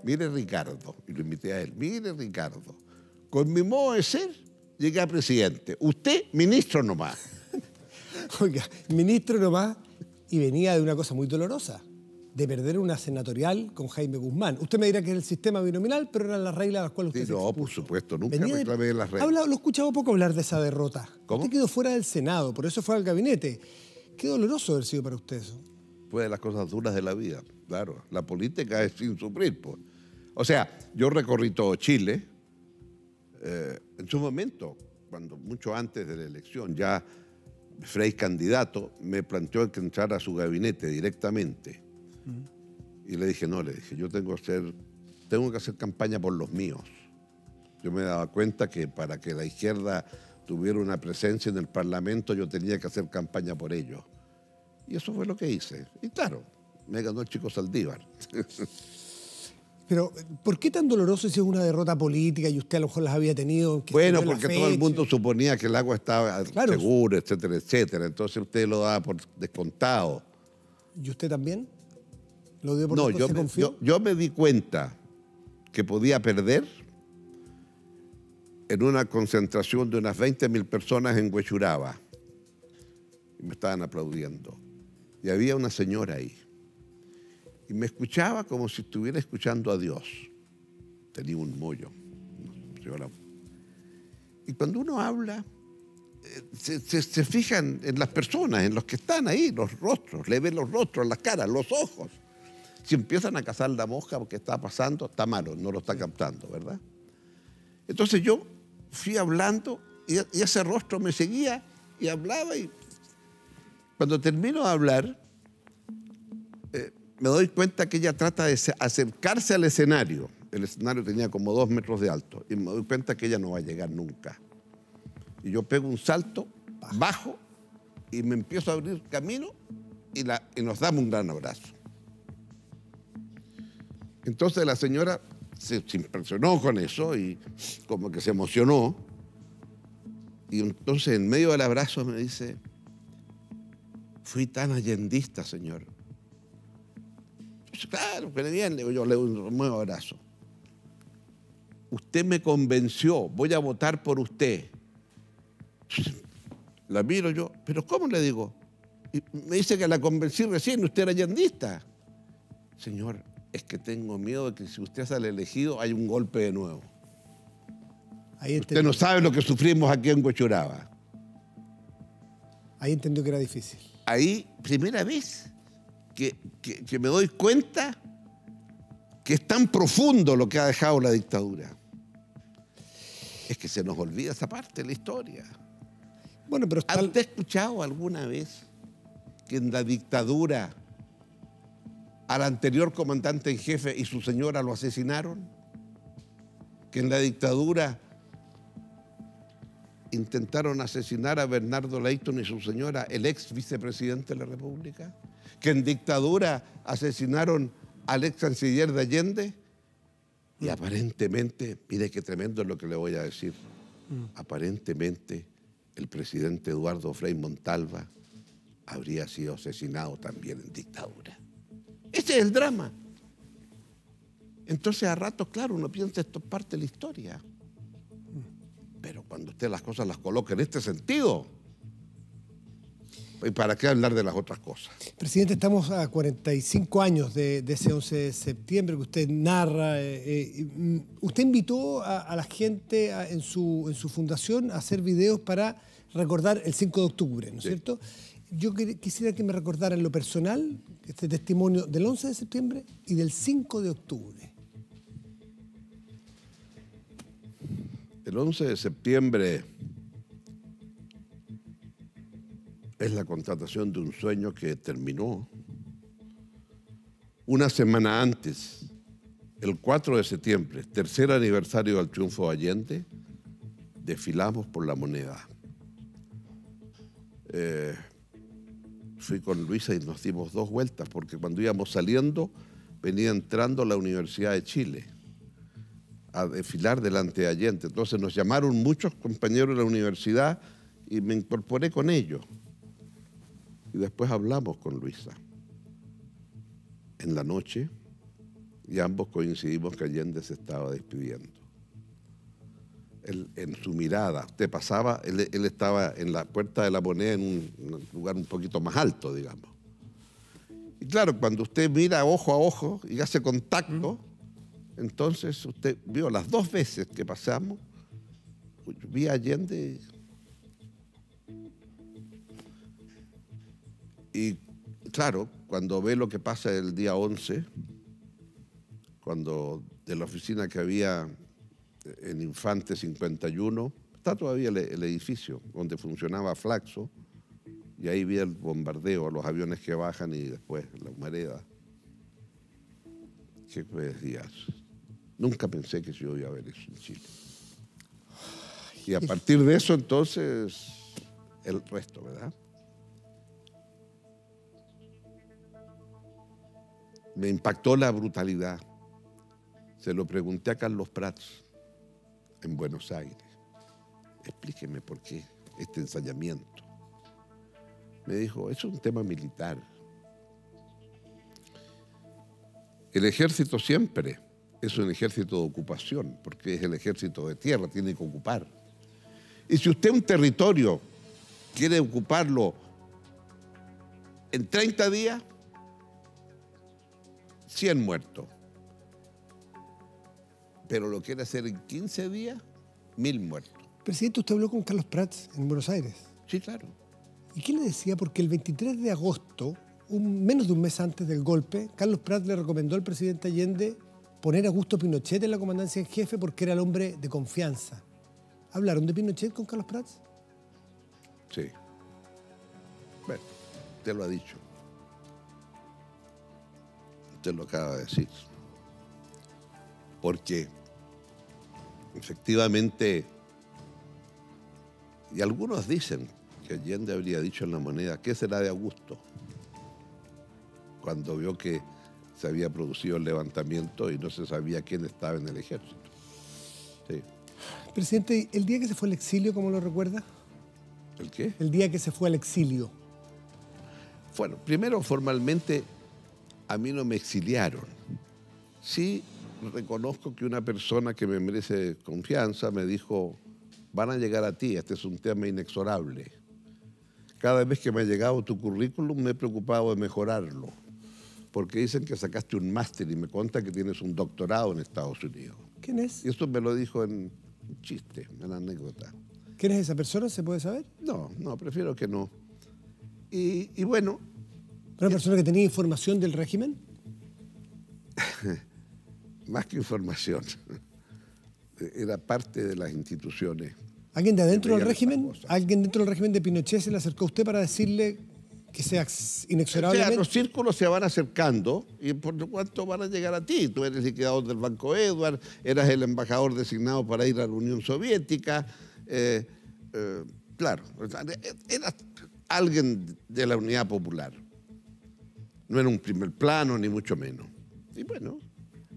mire, Ricardo. Y lo invité a él. Mire, Ricardo. Con mi modo de ser, llegué a presidente. Usted, ministro nomás. Oiga, ministro nomás, y venía de una cosa muy dolorosa, de perder una senatorial con Jaime Guzmán. Usted me dirá que es el sistema binominal, pero eran las reglas a las cuales usted se expuso. Por supuesto, nunca reclamé las reglas. Lo he escuchado poco hablar de esa derrota. ¿Cómo? Usted quedó fuera del Senado, por eso fue al gabinete. Qué doloroso haber sido para usted eso. Fue de las cosas duras de la vida, claro. La política es sin sufrir, pues. O sea, yo recorrí todo Chile. En su momento, cuando mucho antes de la elección, ya Frei candidato me planteó que entrara a su gabinete directamente. Y le dije, yo tengo que hacer campaña por los míos. Yo me daba cuenta que para que la izquierda tuviera una presencia en el Parlamento yo tenía que hacer campaña por ellos. Y eso fue lo que hice. Y claro, me ganó el Chico Saldívar. Pero, ¿por qué tan doloroso si es una derrota política y usted a lo mejor las había tenido? Bueno, porque todo el mundo suponía que el agua estaba segura, etcétera, etcétera. Entonces usted lo daba por descontado. ¿Y usted también? ¿Lo dio por descontado? Yo me di cuenta que podía perder en una concentración de unas 20.000 personas en Huechuraba. Y me estaban aplaudiendo. Y había una señora ahí. Y me escuchaba como si estuviera escuchando a Dios. Tenía un mollo. Y cuando uno habla, se fijan en las personas, en los que están ahí, los rostros, le ven los rostros, las caras, los ojos. Si empiezan a cazar la mosca porque está pasando, está malo, no lo está captando, ¿verdad? Entonces yo fui hablando y ese rostro me seguía y hablaba. Y cuando termino de hablar, me doy cuenta que ella trata de acercarse al escenario. El escenario tenía como 2 metros de alto. Y me doy cuenta que ella no va a llegar nunca. Y yo pego un salto, bajo, y me empiezo a abrir camino y nos damos un gran abrazo. Entonces la señora se impresionó con eso y como que se emocionó. Y entonces en medio del abrazo me dice, fui tan allendista, señor. Claro, que bien, le digo yo, le doy un nuevo abrazo. Usted me convenció, voy a votar por usted. La miro yo, pero ¿cómo le digo? Y me dice que la convencí recién, usted era allendista. Señor, es que tengo miedo de que si usted sale elegido hay un golpe de nuevo. Usted no sabe lo que sufrimos aquí en Huechuraba. Ahí entendió que era difícil. Ahí, primera vez que me doy cuenta que es tan profundo lo que ha dejado la dictadura. Es que se nos olvida esa parte de la historia. Bueno, pero ¿Ha usted escuchado alguna vez que en la dictadura al anterior comandante en jefe y su señora lo asesinaron? Que en la dictadura intentaron asesinar a Bernardo Leyton y su señora, el ex vicepresidente de la República. Que en dictadura asesinaron al ex canciller de Allende. Y aparentemente, mire qué tremendo es lo que le voy a decir, aparentemente el presidente Eduardo Frei Montalva habría sido asesinado también en dictadura. Ese es el drama. Entonces a ratos, claro, uno piensa esto es parte de la historia. Pero cuando usted las cosas las coloca en este sentido, ¿y para qué hablar de las otras cosas? Presidente, estamos a 45 años de ese 11 de septiembre que usted narra. Usted invitó a la gente en su fundación a hacer videos para recordar el 5 de octubre, ¿no es cierto? Yo quisiera que me recordara en lo personal este testimonio del 11 de septiembre y del 5 de octubre. El 11 de septiembre es la constatación de un sueño que terminó. Una semana antes, el 4 de septiembre, tercer aniversario del triunfo de Allende, desfilamos por la Moneda. Fui con Luisa y nos dimos 2 vueltas, porque cuando íbamos saliendo, venía entrando a la Universidad de Chile a desfilar delante de Allende. Entonces nos llamaron muchos compañeros de la universidad y me incorporé con ellos. Y después hablamos con Luisa en la noche y ambos coincidimos que Allende se estaba despidiendo. En su mirada, usted pasaba, él estaba en la Puerta de la Moneda en un lugar un poquito más alto, digamos. Y claro, cuando usted mira ojo a ojo y hace contacto, entonces usted vio las 2 veces que pasamos, vi a Allende y claro, cuando ve lo que pasa el día 11, cuando de la oficina que había en Infante 51, está todavía el edificio donde funcionaba Flaxo, y ahí vi el bombardeo, los aviones que bajan y después la humareda. ¿Qué decías? Nunca pensé que yo iba a ver eso en Chile. Y a partir de eso, entonces, el resto, ¿verdad? Me impactó la brutalidad. Se lo pregunté a Carlos Prats en Buenos Aires. Explíqueme por qué este ensañamiento. Me dijo, es un tema militar. El ejército siempre es un ejército de ocupación, porque es el ejército de tierra, tiene que ocupar. Y si usted un territorio quiere ocuparlo en 30 días, 100 muertos. Pero lo quiere hacer en 15 días, 1000 muertos. Presidente, usted habló con Carlos Prats en Buenos Aires. Sí, claro. ¿Y qué le decía? Porque el 23 de agosto, menos de un mes antes del golpe, Carlos Prats le recomendó al presidente Allende poner a Augusto Pinochet en la comandancia en jefe porque era el hombre de confianza. ¿Hablaron de Pinochet con Carlos Prats? Sí. Bueno, usted lo ha dicho. Usted lo acaba de decir. Porque efectivamente, y algunos dicen que Allende habría dicho en La Moneda, ¿qué será de Augusto? Cuando vio que se había producido el levantamiento y no se sabía quién estaba en el ejército. Sí. Presidente, el día que se fue al exilio, ¿cómo lo recuerda? ¿El qué? El día que se fue al exilio. Bueno, primero formalmente a mí no me exiliaron. Sí reconozco que una persona que me merece confianza me dijo, van a llegar a ti, este es un tema inexorable. Cada vez que me ha llegado tu currículum me he preocupado de mejorarlo, porque dicen que sacaste un máster y me cuentan que tienes un doctorado en Estados Unidos. ¿Quién es? Y esto me lo dijo en un chiste, en anécdota. ¿Quién es esa persona? ¿Se puede saber? No, prefiero que no. Y bueno... ¿Una persona que tenía información del régimen? Más que información. Era parte de las instituciones. ¿Alguien de adentro del régimen? ¿Alguien dentro del régimen de Pinochet se le acercó a usted para decirle que sea inexorablemente? O sea, los círculos se van acercando y por lo cuanto van a llegar a ti. Tú eres liquidador del Banco Edward, eras el embajador designado para ir a la Unión Soviética. Claro, eras alguien de la Unidad Popular. No era un primer plano, ni mucho menos. Y bueno,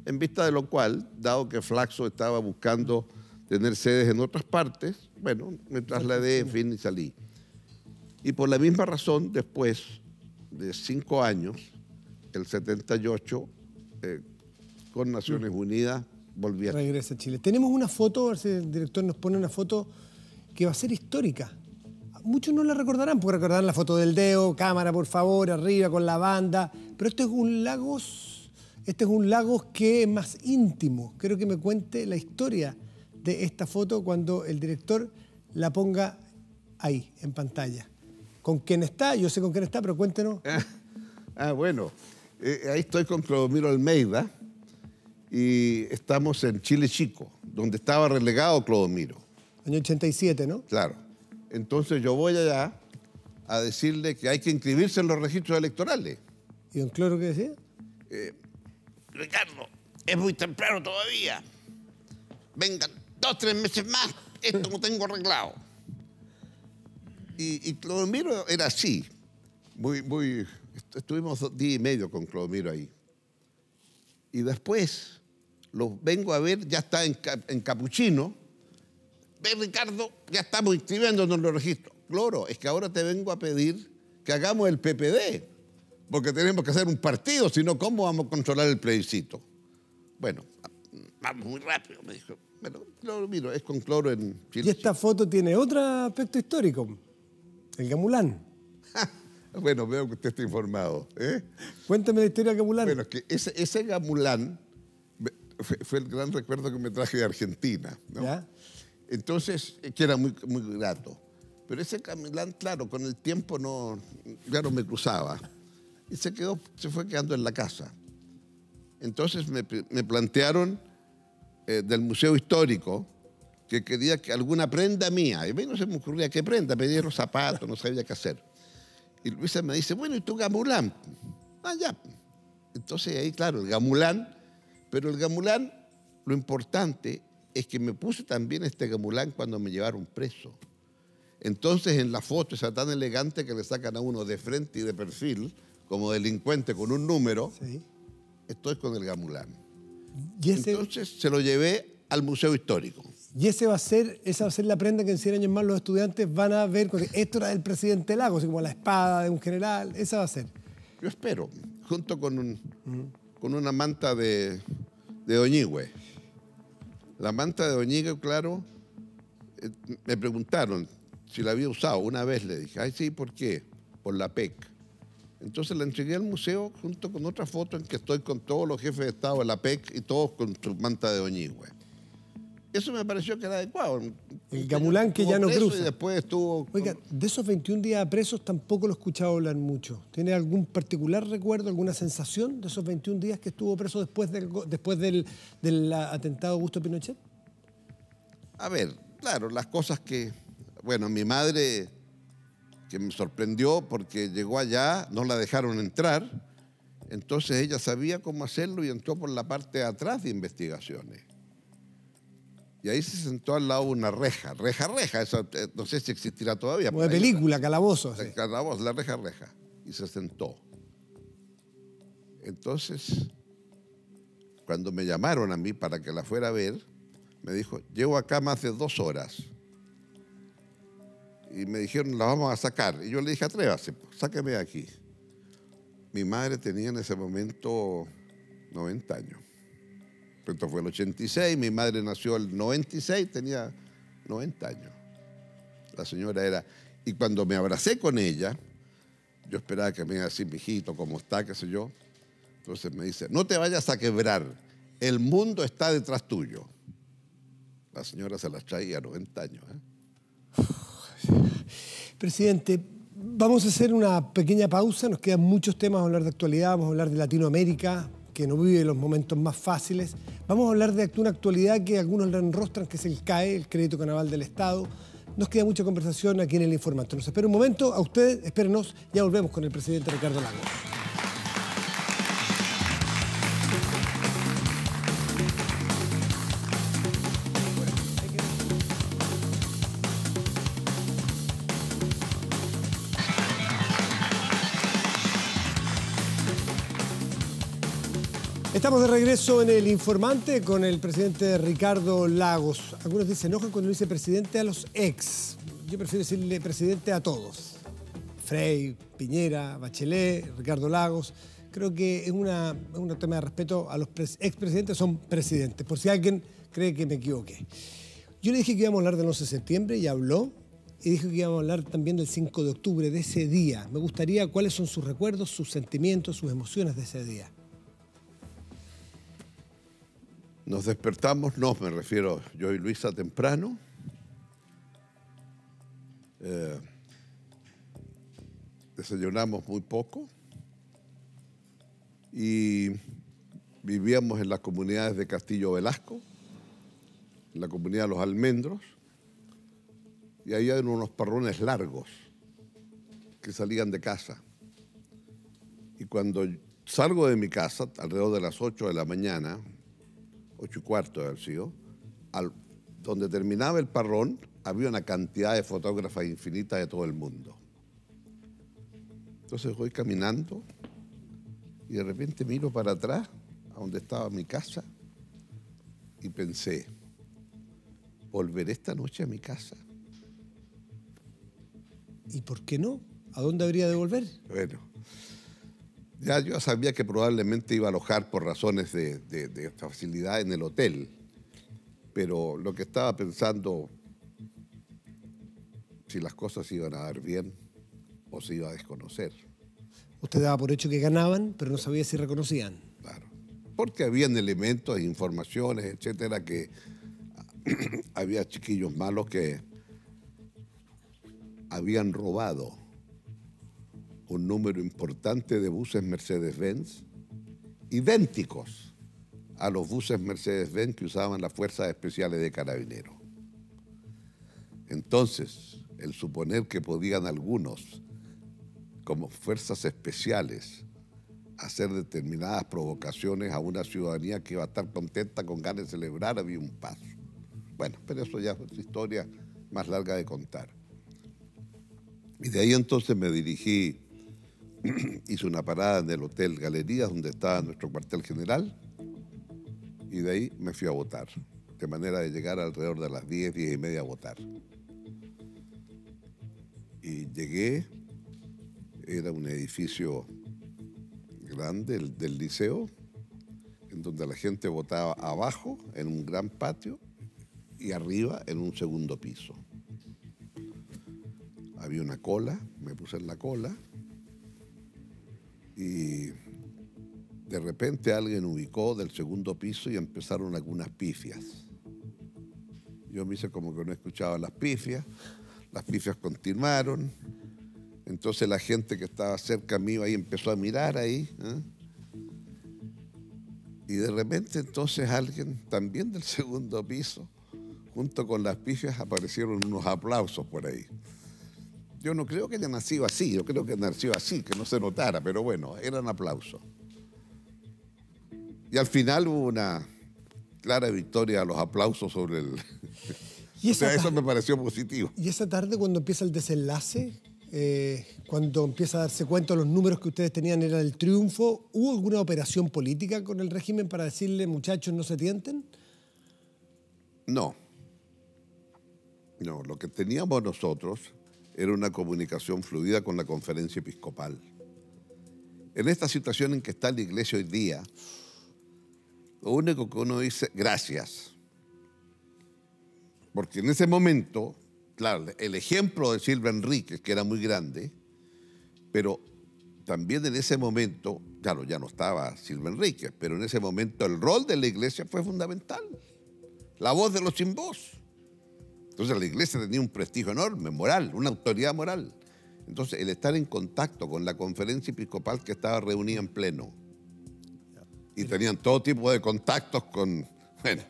en vista de lo cual, dado que Flaxo estaba buscando tener sedes en otras partes, bueno, me trasladé, en fin, y salí. Y por la misma razón, después de 5 años, el 78, con Naciones Unidas, volví a... Regresa a Chile. Tenemos una foto, a ver si el director nos pone una foto que va a ser histórica. Muchos no la recordarán, porque recordarán la foto del Deo, cámara por favor, arriba con la banda, pero este es un Lagos que es más íntimo. Quiero que me cuente la historia de esta foto cuando el director la ponga ahí, en pantalla. ¿Con quién está? Yo sé con quién está, pero cuéntenos. Bueno, ahí estoy con Clodomiro Almeida y estamos en Chile Chico, donde estaba relegado Clodomiro. Año 87, ¿no? Claro. Entonces yo voy allá a decirle que hay que inscribirse en los registros electorales. ¿Y don Cloro qué decía? Ricardo, es muy temprano todavía. Vengan 2 o 3 meses más, esto no tengo arreglado. Y Clodomiro era así. Estuvimos 2 días y medio con Clodomiro ahí. Y después los vengo a ver, ya está en Capuchino. Ve, Ricardo, ya estamos inscribiéndonos en los registros. Cloro, es que ahora te vengo a pedir que hagamos el PPD, porque tenemos que hacer un partido, si no, ¿cómo vamos a controlar el plebiscito? Bueno, vamos muy rápido, me dijo. Bueno, Cloro, mira, es con Cloro en Chile. Y esta foto tiene otro aspecto histórico, el Gamulán. Bueno, veo que usted está informado. Cuéntame la historia del Gamulán. Bueno, que ese Gamulán fue el gran recuerdo que me traje de Argentina, ¿no? ¿Ya? Entonces, que era muy, muy grato. Pero ese Gamulán, claro, con el tiempo ya no me cruzaba. Y se fue quedando en la casa. Entonces me plantearon del Museo Histórico que quería que alguna prenda mía. Y a mí no se me ocurría qué prenda, pedía los zapatos, no sabía qué hacer. Y Luisa me dice, bueno, ¿y tu Gamulán? Ya. Entonces ahí, claro, el Gamulán. Pero el Gamulán, lo importante es que me puse también este gamulán cuando me llevaron preso. Entonces, en la foto esa tan elegante que le sacan a uno de frente y de perfil, como delincuente con un número, Sí. estoy con el gamulán. Y Entonces, se lo llevé al Museo Histórico. esa va a ser la prenda que en 100 años más los estudiantes van a ver. Esto era del presidente Lagos, así como la espada de un general. Esa va a ser. Yo espero, junto con una manta de Oñigüe. La manta de Oñigüe, claro, me preguntaron si la había usado. Una vez le dije, ay, sí, ¿por qué? Por la PEC. Entonces la entregué al museo junto con otra foto en que estoy con todos los jefes de Estado de la PEC y todos con su manta de Oñigüe. Eso me pareció que era adecuado. El gamulán que ya no cruza. Y después estuvo... Oiga, de esos 21 días presos tampoco lo he escuchado hablar mucho. ¿Tiene algún particular recuerdo, alguna sensación de esos 21 días que estuvo preso después del atentado Augusto Pinochet? A ver, claro, las cosas que... Bueno, mi madre, que me sorprendió porque llegó allá, no la dejaron entrar, entonces ella sabía cómo hacerlo y entró por la parte de atrás de investigaciones. Y ahí se sentó al lado de una reja, eso no sé si existirá todavía. Como de película, calabozo. Sí. Calabozo, la reja. Y se sentó. Entonces, cuando me llamaron a mí para que la fuera a ver, me dijo, llevo acá más de 2 horas. Y me dijeron, la vamos a sacar. Y yo le dije, atrévase, sáqueme de aquí. Mi madre tenía en ese momento 90 años. Esto fue el 86, mi madre nació el 96, tenía 90 años. La señora era... Y cuando me abracé con ella, yo esperaba que me iba a decir, mijito, ¿cómo está? ¿Qué sé yo? Entonces me dice, no te vayas a quebrar, el mundo está detrás tuyo. La señora se las traía 90 años. Presidente, vamos a hacer una pequeña pausa, nos quedan muchos temas, vamos a hablar de actualidad, vamos a hablar de Latinoamérica, que no vive los momentos más fáciles. Vamos a hablar de una actualidad que algunos le enrostran, que es el CAE, el Crédito Canaval del Estado. Nos queda mucha conversación aquí en El Informante. Nos espera un momento, a ustedes, espérenos, ya volvemos con el presidente Ricardo Lagos. Estamos de regreso en El Informante con el presidente Ricardo Lagos. Algunos se enojan cuando dice presidente a los ex. Yo prefiero decirle presidente a todos. Frei, Piñera, Bachelet, Ricardo Lagos. Creo que es un tema de respeto a los expresidentes, son presidentes. Por si alguien cree que me equivoqué. Yo le dije que íbamos a hablar del 11 de septiembre y habló. Y dijo que íbamos a hablar también del 5 de octubre, de ese día. Me gustaría cuáles son sus recuerdos, sus sentimientos, sus emociones de ese día. Nos despertamos, no, me refiero yo y Luisa temprano. Desayunamos muy poco y vivíamos en las comunidades de Castillo Velasco, en la comunidad de Los Almendros, y ahí hay unos parrones largos que salían de casa. Y cuando salgo de mi casa, alrededor de las 8 de la mañana, 8:15 de haber sido, donde terminaba el parrón, había una cantidad de fotógrafas infinitas de todo el mundo. Entonces voy caminando y de repente miro para atrás, a donde estaba mi casa, y pensé, ¿volveré esta noche a mi casa? ¿Y por qué no? ¿A dónde habría de volver? Bueno, ya yo sabía que probablemente iba a alojar por razones de facilidad en el hotel, pero lo que estaba pensando, si las cosas iban a dar bien o se iba a desconocer. Usted daba por hecho que ganaban, pero no sabía si reconocían. Claro, porque habían elementos, informaciones, etcétera, que había chiquillos malos que habían robado un número importante de buses Mercedes-Benz, idénticos a los buses Mercedes-Benz que usaban las Fuerzas Especiales de Carabineros. Entonces, el suponer que podían algunos, como fuerzas especiales, hacer determinadas provocaciones a una ciudadanía que iba a estar contenta con ganas de celebrar, había un paso. Bueno, pero eso ya es otra historia más larga de contar. Y de ahí entonces me dirigí, hice una parada en el Hotel Galerías, donde estaba nuestro cuartel general, y de ahí me fui a votar, de manera de llegar alrededor de las 10, 10 y media a votar. Y llegué, era un edificio grande, el del liceo, en donde la gente votaba abajo, en un gran patio, y arriba, en un segundo piso. Había una cola, me puse en la cola, y de repente alguien ubicó del segundo piso y empezaron algunas pifias. Yo me hice como que no escuchaba las pifias continuaron, entonces la gente que estaba cerca mío ahí empezó a mirar ahí, ¿eh? Y de repente entonces alguien, también del segundo piso, junto con las pifias aparecieron unos aplausos por ahí. Yo no creo que haya nacido así, yo creo que nació así, que no se notara, pero bueno, eran aplausos. Y al final hubo una clara victoria a los aplausos sobre el... ¿Y o sea, eso me pareció positivo. ¿Y esa tarde cuando empieza el desenlace, cuando empieza a darse cuenta de los números que ustedes tenían era el triunfo, hubo alguna operación política con el régimen para decirle, muchachos, no se tienten? No. No, lo que teníamos nosotros era una comunicación fluida con la conferencia episcopal. En esta situación en que está la iglesia hoy día, lo único que uno dice, gracias. Porque en ese momento, claro, el ejemplo de Silva Enríquez, que era muy grande, pero también en ese momento, claro, ya no estaba Silva Enríquez, pero en ese momento el rol de la iglesia fue fundamental. La voz de los sin voz. Entonces la iglesia tenía un prestigio enorme, moral, una autoridad moral. Entonces el estar en contacto con la conferencia episcopal que estaba reunida en pleno y tenían todo tipo de contactos con, bueno,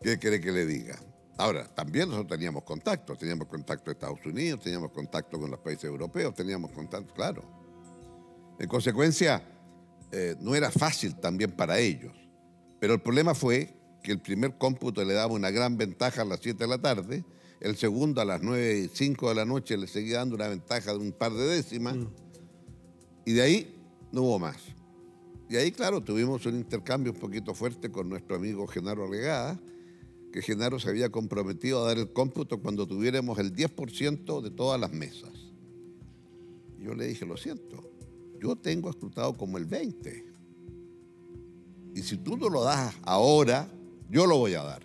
¿qué quiere que le diga? Ahora, también nosotros teníamos contacto de Estados Unidos, teníamos contacto con los países europeos, teníamos contacto, claro. En consecuencia, no era fácil también para ellos. Pero el problema fue que el primer cómputo le daba una gran ventaja a las 7 de la tarde, el segundo a las 9:05 de la noche le seguía dando una ventaja de un par de décimas, y de ahí no hubo más. Y ahí, claro, tuvimos un intercambio un poquito fuerte con nuestro amigo Genaro Arregada, que Genaro se había comprometido a dar el cómputo cuando tuviéramos el 10% de todas las mesas. Y yo le dije, lo siento, yo tengo escrutado como el 20%. Y si tú no lo das ahora, yo lo voy a dar.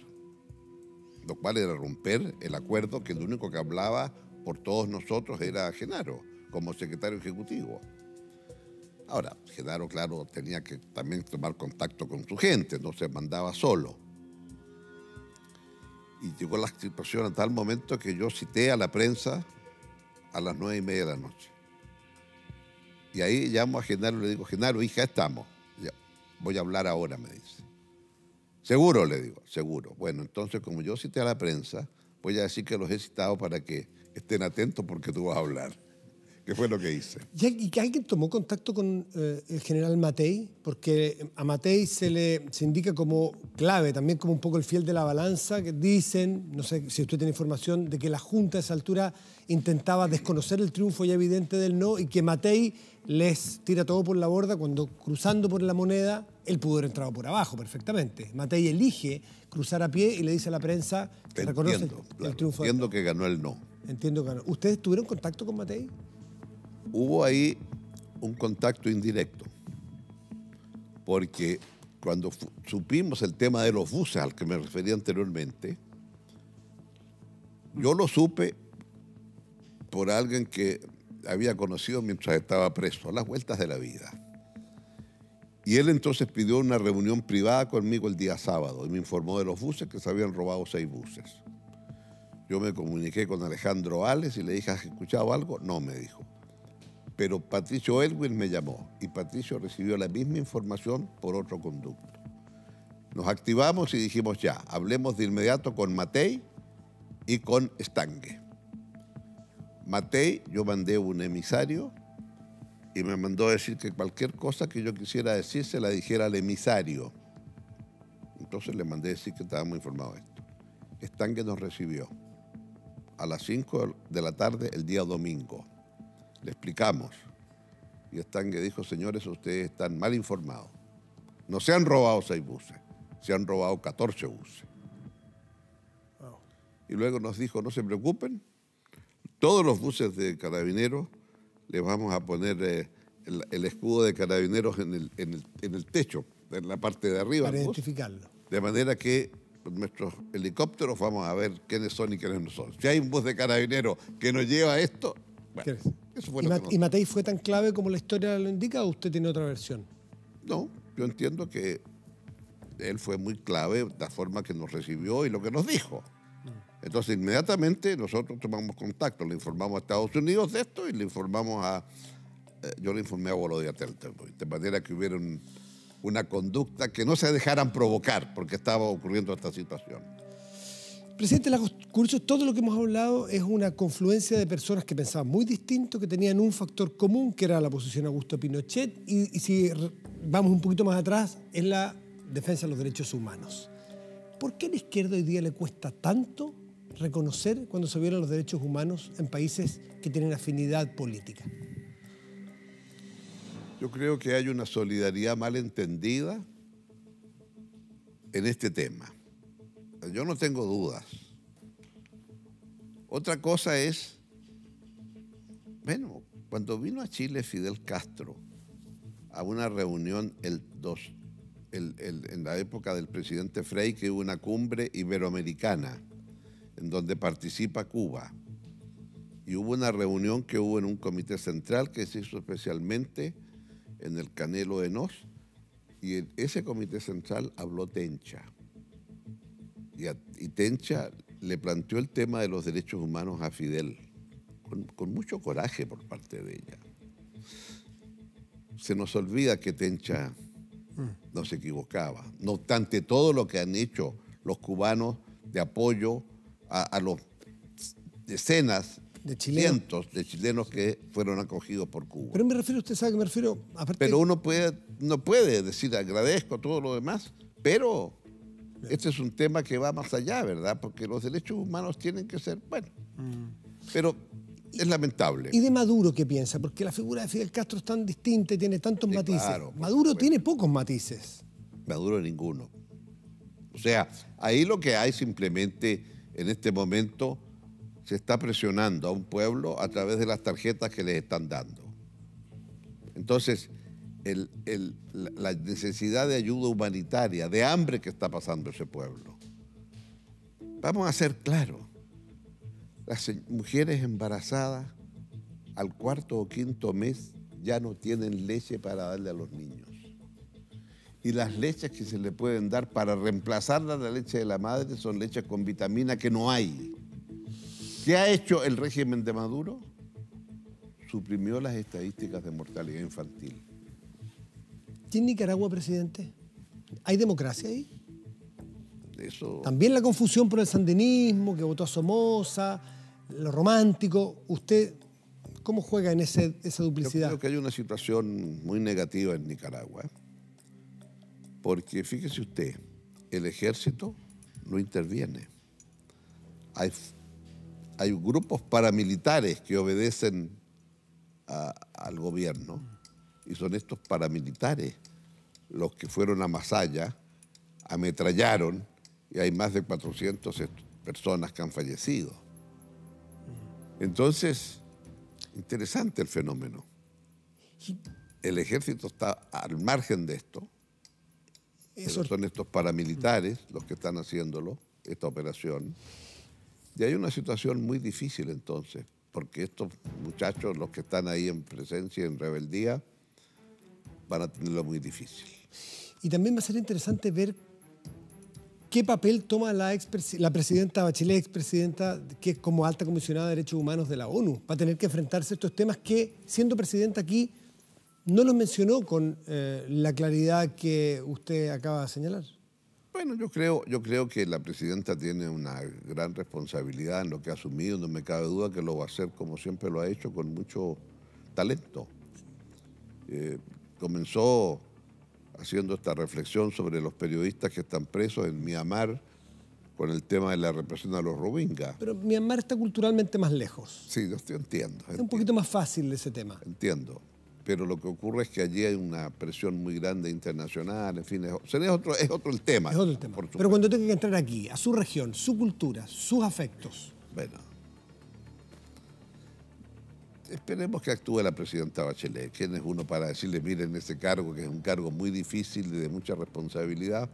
Lo cual era romper el acuerdo que el único que hablaba por todos nosotros era Genaro, como secretario ejecutivo. Ahora, Genaro, claro, tenía que también tomar contacto con su gente, no se mandaba solo. Y llegó la situación a tal momento que yo cité a la prensa a las 9:30 de la noche. Y ahí llamo a Genaro y le digo, Genaro, hija, estamos. Ya, voy a hablar ahora, me dice. ¿Seguro? Le digo, seguro. Bueno, entonces, como yo cité a la prensa, voy a decir que los he citado para que estén atentos porque tú vas a hablar. ¿Qué fue lo que hice? ¿Y que alguien tomó contacto con el general Matei? Porque a Matei se indica como clave, también como un poco el fiel de la balanza, que dicen, no sé si usted tiene información, de que la Junta a esa altura intentaba desconocer el triunfo ya evidente del no y que Matei les tira todo por la borda cuando cruzando por la Moneda, él pudo haber entrado por abajo perfectamente. Matei elige cruzar a pie y le dice a la prensa que reconoce el triunfo. Entiendo que ganó el no. Entiendo que ganó. ¿Ustedes tuvieron contacto con Matei? Hubo ahí un contacto indirecto, porque cuando supimos el tema de los buses al que me refería anteriormente, yo lo supe por alguien que había conocido mientras estaba preso, a las vueltas de la vida. Y él entonces pidió una reunión privada conmigo el día sábado y me informó de los buses, que se habían robado 6 buses. Yo me comuniqué con Alejandro Ales y le dije, ¿has escuchado algo? No, me dijo. Pero Patricio Elwin me llamó y Patricio recibió la misma información por otro conducto. Nos activamos y dijimos ya, hablemos de inmediato con Matei y con Stange. Matei, yo mandé un emisario y me mandó a decir que cualquier cosa que yo quisiera decir se la dijera al emisario. Entonces le mandé a decir que estábamos informados de esto. Estangue nos recibió a las 5 de la tarde el día domingo. Le explicamos. Y Estangue dijo, señores, ustedes están mal informados. No se han robado 6 buses, se han robado 14 buses. Wow. Y luego nos dijo, no se preocupen, todos los buses de Carabineros les vamos a poner el escudo de Carabineros en el techo, en la parte de arriba. Para identificarlo. De manera que nuestros helicópteros vamos a ver quiénes son y quiénes no son. Si hay un bus de Carabineros que nos lleva a esto, bueno, eso fue lo que ¿Y Matei fue tan clave como la historia lo indica o usted tiene otra versión? No, yo entiendo que él fue muy clave la forma que nos recibió y lo que nos dijo. Entonces, inmediatamente nosotros tomamos contacto, le informamos a Estados Unidos de esto y le informamos yo le informé a Volodyatel, de manera que hubiera una conducta que no se dejaran provocar porque estaba ocurriendo esta situación. Presidente Lagos, curioso, todo lo que hemos hablado es una confluencia de personas que pensaban muy distinto, que tenían un factor común, que era la posición de Augusto Pinochet, y si vamos un poquito más atrás, es la defensa de los derechos humanos. ¿Por qué a la izquierda hoy día le cuesta tanto reconocer cuando se violan los derechos humanos en países que tienen afinidad política? Yo creo que hay una solidaridad mal entendida en este tema. Yo no tengo dudas. Otra cosa es, bueno, cuando vino a Chile Fidel Castro a una reunión en la época del presidente Frei, que hubo una cumbre iberoamericana en donde participa Cuba, y hubo una reunión que hubo en un comité central que se hizo especialmente en el Canelo de Nos, y en ese comité central habló Tencha. Y Tencha le planteó el tema de los derechos humanos a Fidel, con mucho coraje por parte de ella. Se nos olvida que Tencha no se equivocaba. No obstante, todo lo que han hecho los cubanos de apoyo a los decenas, cientos de chilenos que fueron acogidos por Cuba. Pero me refiero, usted sabe que me refiero... Pero uno no puede decir agradezco todo lo demás, pero este es un tema que va más allá, ¿verdad? Porque los derechos humanos tienen que ser, bueno, pero es lamentable. ¿Y de Maduro qué piensa? Porque la figura de Fidel Castro es tan distinta y tiene tantos matices. Claro, Maduro tiene pocos matices. Maduro ninguno. O sea, ahí lo que hay simplemente en este momento se está presionando a un pueblo a través de las tarjetas que les están dando. Entonces, la necesidad de ayuda humanitaria, de hambre que está pasando ese pueblo. Vamos a ser claros. Las mujeres embarazadas al 4º o 5º mes ya no tienen leche para darle a los niños. Y las leches que se le pueden dar para reemplazar la leche de la madre son leches con vitamina que no hay. ¿Qué ha hecho el régimen de Maduro? Suprimió las estadísticas de mortalidad infantil. ¿Y en Nicaragua, presidente? ¿Hay democracia ahí? Eso... También la confusión por el sandinismo, que votó a Somoza, lo romántico. ¿Usted cómo juega en esa duplicidad? Yo creo que hay una situación muy negativa en Nicaragua. Porque fíjese usted, el ejército no interviene. Hay grupos paramilitares que obedecen al gobierno y son estos paramilitares los que fueron a Masaya, ametrallaron y hay más de 400 personas que han fallecido. Entonces, interesante el fenómeno. El ejército está al margen de esto, pero son estos paramilitares los que están haciéndolo, esta operación. Y hay una situación muy difícil entonces, porque estos muchachos, los que están ahí en presencia, en rebeldía, van a tenerlo muy difícil. Y también va a ser interesante ver qué papel toma la presidenta Bachelet, expresidenta, que es como alta comisionada de Derechos Humanos de la ONU. Va a tener que enfrentarse a estos temas que, siendo presidenta aquí, no los mencionó con la claridad que usted acaba de señalar. Bueno, yo creo que la presidenta tiene una gran responsabilidad en lo que ha asumido. No me cabe duda que lo va a hacer como siempre lo ha hecho, con mucho talento. Comenzó haciendo esta reflexión sobre los periodistas que están presos en Myanmar con el tema de la represión a los Rohingya. Pero Myanmar está culturalmente más lejos. Sí, yo entiendo. Es un poquito más fácil ese tema. Entiendo. Pero lo que ocurre es que allí hay una presión muy grande internacional, en fin, es otro el tema. Es otro el tema. Pero cuando tenga que entrar aquí, a su región, su cultura, sus afectos. Bueno, esperemos que actúe la presidenta Bachelet. ¿Quién es uno para decirle, miren, ese cargo, que es un cargo muy difícil y de mucha responsabilidad?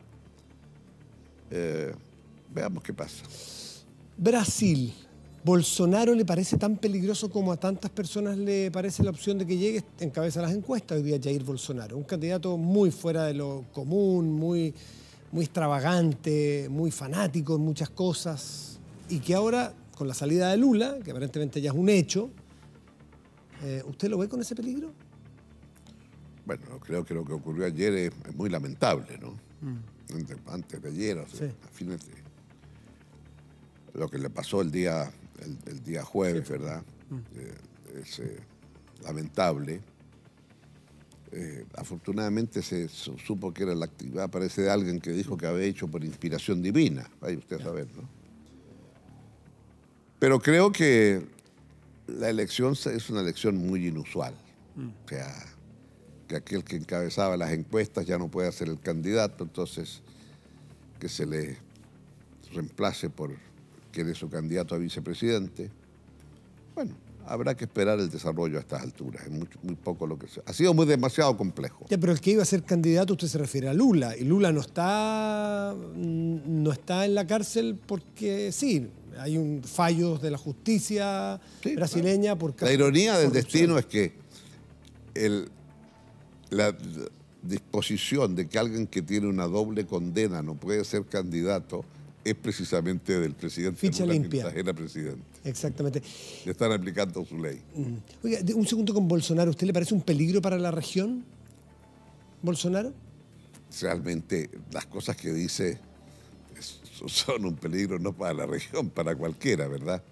Veamos qué pasa. Brasil. ¿Bolsonaro le parece tan peligroso como a tantas personas le parece la opción de que llegue? Encabeza las encuestas hoy día Jair Bolsonaro. Un candidato muy fuera de lo común, muy extravagante, muy fanático en muchas cosas. Y que ahora, con la salida de Lula, que aparentemente ya es un hecho, ¿usted lo ve con ese peligro? Bueno, creo que lo que ocurrió ayer es muy lamentable, ¿no? Antes de ayer, o sea, Sí. a fines de... Lo que le pasó el día jueves, Sí. ¿verdad? Es lamentable. Afortunadamente se supo que era la actividad, parece, de alguien que dijo que había hecho por inspiración divina. Vaya usted a saber, ¿no? Pero creo que la elección es una elección muy inusual. O sea, que aquel que encabezaba las encuestas ya no puede ser el candidato, entonces que se le reemplace por quien es su candidato a vicepresidente. Bueno, habrá que esperar el desarrollo a estas alturas. Es muy poco lo que ha sido demasiado complejo. Ya, pero el que iba a ser candidato, usted se refiere a Lula. Y Lula no está en la cárcel porque sí, hay fallos de la justicia brasileña. Por la ironía del corrupción. destino es que la disposición de que alguien que tiene una doble condena no puede ser candidato es precisamente del presidente Ficha Lula limpia. mientras era presidente. Exactamente. Le están aplicando su ley. Oiga, un segundo con Bolsonaro. ¿Usted le parece un peligro para la región, Bolsonaro? Realmente las cosas que dice son un peligro no para la región, para cualquiera, ¿verdad?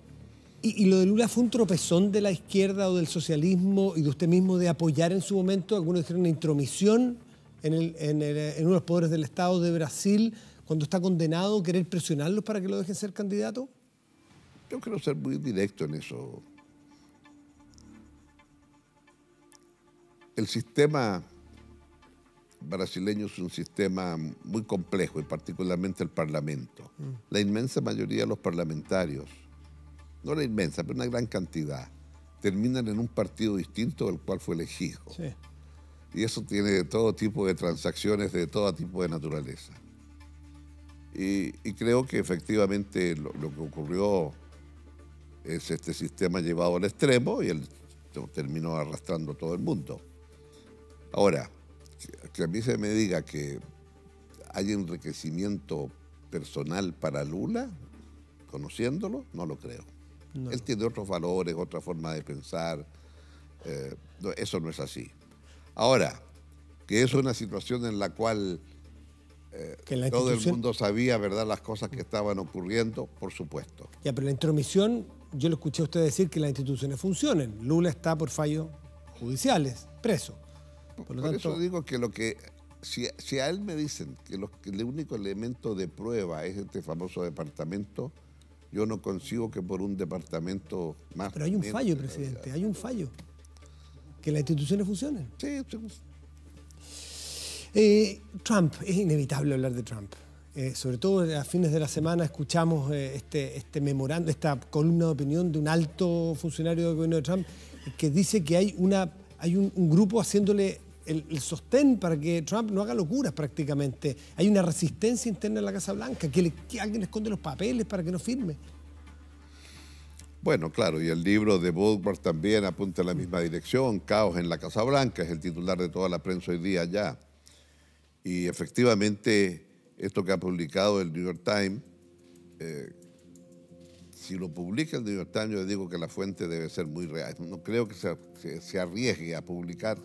¿Y lo de Lula fue un tropezón de la izquierda o del socialismo y de usted mismo de apoyar en su momento, algunos dijeron, una intromisión en uno de los poderes del Estado de Brasil cuando está condenado, querer presionarlos para que lo dejen ser candidato? Yo quiero ser muy directo en eso. El sistema brasileño es un sistema muy complejo, y particularmente el Parlamento. La inmensa mayoría de los parlamentarios, no la inmensa, pero una gran cantidad, terminan en un partido distinto del cual fue elegido. Sí. Y eso tiene todo tipo de transacciones de todo tipo de naturaleza. Y creo que efectivamente lo que ocurrió es este sistema llevado al extremo y él terminó arrastrando a todo el mundo. Ahora, que a mí se me diga que hay enriquecimiento personal para Lula, conociéndolo, no lo creo. No. Él tiene otros valores, otra forma de pensar. Eso no es así. Ahora, que es una situación en la cual todo el mundo sabía, ¿verdad?, las cosas que estaban ocurriendo, por supuesto. Ya, pero la intromisión, yo lo escuché a usted decir que las instituciones funcionen. Lula está por fallos judiciales, preso. Por lo tanto, eso digo que si a él me dicen que el único elemento de prueba es este famoso departamento, yo no consigo que por un departamento más... Pero hay un fallo, presidente, hay un fallo. Que las instituciones funcionen. Sí. Trump, es inevitable hablar de Trump. Sobre todo a fines de la semana escuchamos este memorando, esta columna de opinión de un alto funcionario del gobierno de Trump que dice que hay un grupo haciéndole el sostén para que Trump no haga locuras prácticamente. Hay una resistencia interna en la Casa Blanca, que alguien esconde los papeles para que no firme. Bueno, claro, y el libro de Woodward también apunta en la misma dirección. Caos en la Casa Blanca es el titular de toda la prensa hoy día ya. Y efectivamente, esto que ha publicado el New York Times, si lo publica el New York Times, yo digo que la fuente debe ser muy real. No creo que se arriesgue a publicar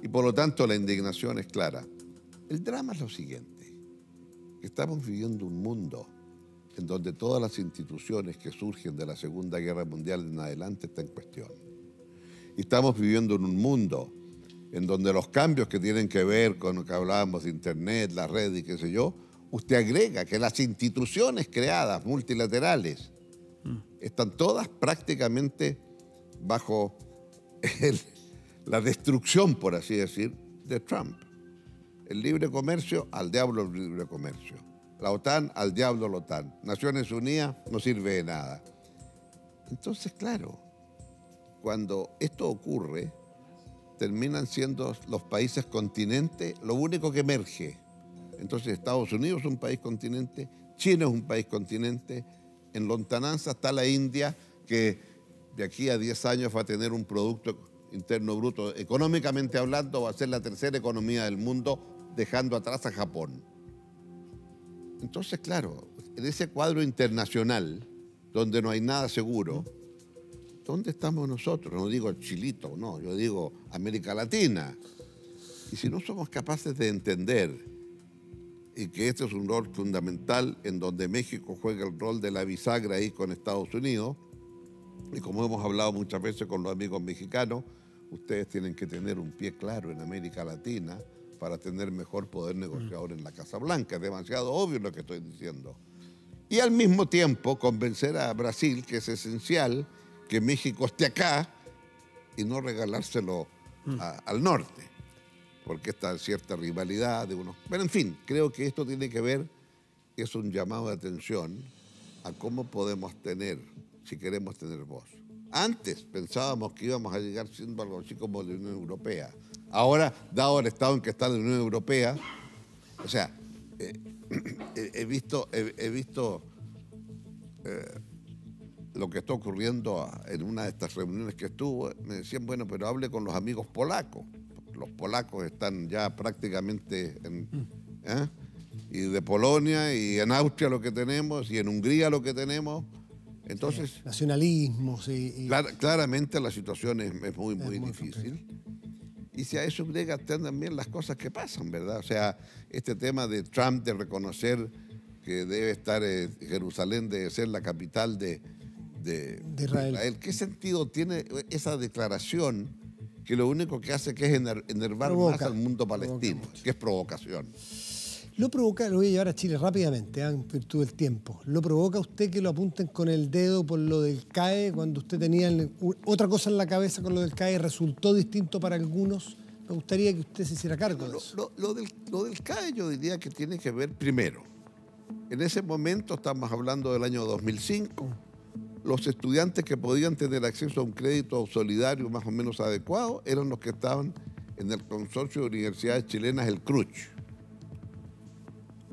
y por lo tanto la indignación es clara. El drama es lo siguiente, que estamos viviendo un mundo en donde todas las instituciones que surgen de la Segunda Guerra Mundial en adelante están en cuestión. Y estamos viviendo en un mundo en donde los cambios que tienen que ver con lo que hablábamos de Internet, la red y qué sé yo, usted agrega que las instituciones creadas, multilaterales, están todas prácticamente bajo la destrucción, por así decir, de Trump. El libre comercio, al diablo el libre comercio. La OTAN, al diablo la OTAN. Naciones Unidas no sirve de nada. Entonces, claro, cuando esto ocurre, terminan siendo los países continentes lo único que emerge. Entonces Estados Unidos es un país continente, China es un país continente, en lontananza está la India, que de aquí a 10 años va a tener un Producto Interno Bruto, económicamente hablando, va a ser la tercera economía del mundo, dejando atrás a Japón. Entonces, claro, en ese cuadro internacional, donde no hay nada seguro, ¿dónde estamos nosotros? No digo Chilito, no, yo digo América Latina. Y si no somos capaces de entender y que este es un rol fundamental en donde México juega el rol de la bisagra ahí con Estados Unidos, y como hemos hablado muchas veces con los amigos mexicanos, ustedes tienen que tener un pie claro en América Latina para tener mejor poder negociador en la Casa Blanca. Es demasiado obvio lo que estoy diciendo. Y al mismo tiempo convencer a Brasil que es esencial que México esté acá y no regalárselo al norte, porque está cierta rivalidad de unos... Pero en fin, creo que esto tiene que ver, es un llamado de atención a cómo podemos tener, si queremos tener voz. Antes pensábamos que íbamos a llegar siendo algo así como la Unión Europea. Ahora, dado el estado en que está la Unión Europea, o sea, he visto lo que está ocurriendo en una de estas reuniones que estuvo. Me decían, bueno, pero hable con los amigos polacos. Los polacos están ya prácticamente y de Polonia, y en Austria lo que tenemos, y en Hungría lo que tenemos. Entonces, sí, nacionalismos claramente la situación es muy difícil. Y si a eso agrega también las cosas que pasan, ¿verdad? O sea, este tema de Trump de reconocer que debe estar Jerusalén, debe ser la capital de Israel. ¿Qué sentido tiene esa declaración que lo único que hace que es enervar más al mundo palestino, que es provocación? Lo provoca, lo voy a llevar a Chile rápidamente, en virtud del tiempo. ¿Lo provoca usted que lo apunten con el dedo por lo del CAE, cuando usted tenía otra cosa en la cabeza con lo del CAE, resultó distinto para algunos? Me gustaría que usted se hiciera cargo de eso. Lo del CAE yo diría que tiene que ver primero. En ese momento, estamos hablando del año 2005, los estudiantes que podían tener acceso a un crédito solidario más o menos adecuado eran los que estaban en el consorcio de universidades chilenas, el CRUCH.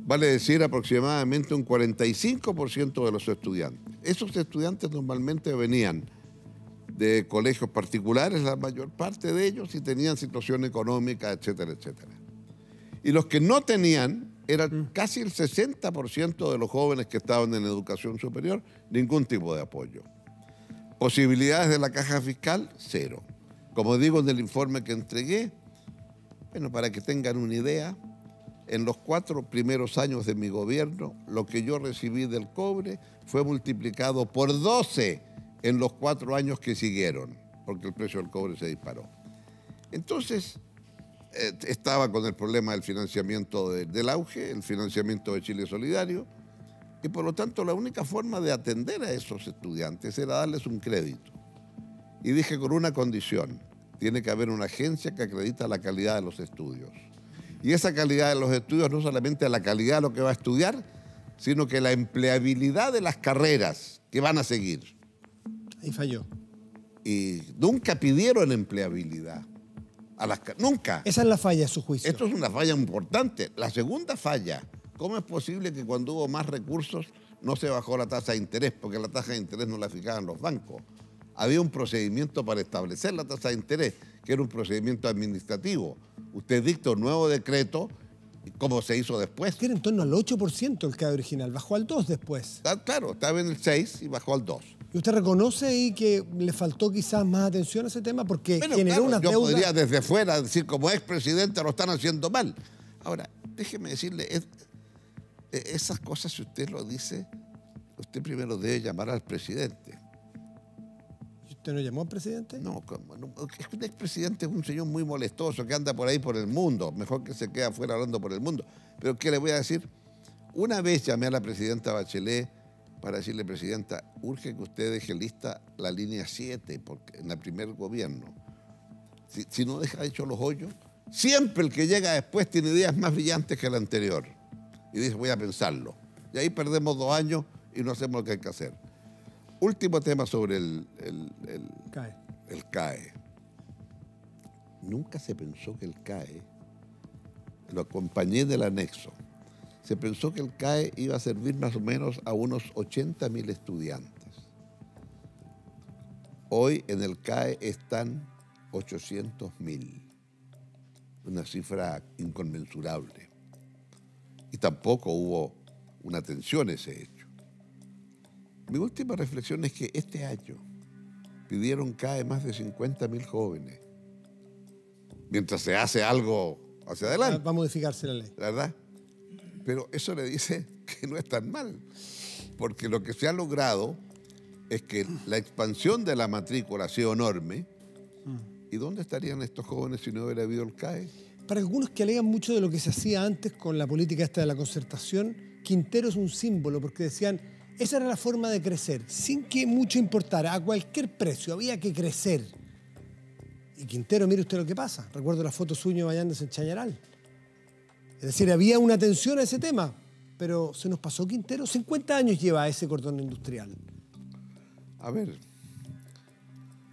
Vale decir aproximadamente un 45% de los estudiantes. Esos estudiantes normalmente venían de colegios particulares, la mayor parte de ellos, y tenían situación económica, etcétera, etcétera. Y los que no tenían eran casi el 60% de los jóvenes que estaban en educación superior, ningún tipo de apoyo. Posibilidades de la caja fiscal, cero. Como digo en el informe que entregué, bueno, para que tengan una idea, en los 4 primeros años de mi gobierno, lo que yo recibí del cobre fue multiplicado por 12 en los 4 años que siguieron, porque el precio del cobre se disparó. Entonces, estaba con el problema del financiamiento del auge, el financiamiento de Chile Solidario, y por lo tanto la única forma de atender a esos estudiantes era darles un crédito. Y dije con una condición, tiene que haber una agencia que acredita la calidad de los estudios. Y esa calidad de los estudios no solamente la calidad de lo que va a estudiar, sino que la empleabilidad de las carreras que van a seguir. Ahí falló. Y nunca pidieron empleabilidad. Nunca. Esa es la falla, a su juicio. Esto es una falla importante. La segunda falla, ¿cómo es posible que cuando hubo más recursos no se bajó la tasa de interés? Porque la tasa de interés no la fijaban los bancos. Había un procedimiento para establecer la tasa de interés, que era un procedimiento administrativo. Usted dicta un nuevo decreto, como se hizo después. Que era en torno al 8% el CAE original, bajó al 2% después. Claro, estaba en el 6 y bajó al 2. ¿Y usted reconoce ahí que le faltó quizás más atención a ese tema? Porque generó una deuda... Yo podría desde fuera decir, como expresidente lo están haciendo mal. Ahora, déjeme decirle, esas cosas, si usted lo dice, usted primero debe llamar al presidente. ¿Usted no llamó al presidente? No, es que un expresidente es un señor muy molestoso que anda por ahí por el mundo. Mejor que se quede afuera hablando por el mundo. Pero ¿qué le voy a decir? Una vez llamé a la presidenta Bachelet para decirle, presidenta, urge que usted deje lista la línea 7 porque en el primer gobierno. Si no deja hecho los hoyos, siempre el que llega después tiene ideas más brillantes que el anterior. Y dice, voy a pensarlo. Y ahí perdemos 2 años y no hacemos lo que hay que hacer. Último tema sobre el CAE. Nunca se pensó que el CAE, lo acompañé del anexo, se pensó que el CAE iba a servir más o menos a unos 80.000 estudiantes. Hoy en el CAE están 800.000, una cifra inconmensurable. Y tampoco hubo una atención a ese hecho. Mi última reflexión es que este año pidieron CAE más de 50.000 jóvenes, mientras se hace algo hacia adelante. Va a modificarse la ley. ¿Verdad? Pero eso le dice que no es tan mal, porque lo que se ha logrado es que la expansión de la matrícula ha sido enorme. ¿Y dónde estarían estos jóvenes si no hubiera habido el CAE? Para algunos que alegan mucho de lo que se hacía antes con la política esta de la concertación, Quintero es un símbolo, porque decían, esa era la forma de crecer, sin que mucho importara, a cualquier precio, había que crecer. Y Quintero, mire usted lo que pasa, recuerdo la foto suya bañándose en Chañaral. Es decir, había una atención a ese tema, pero se nos pasó Quintero. 50 años lleva ese cordón industrial. A ver,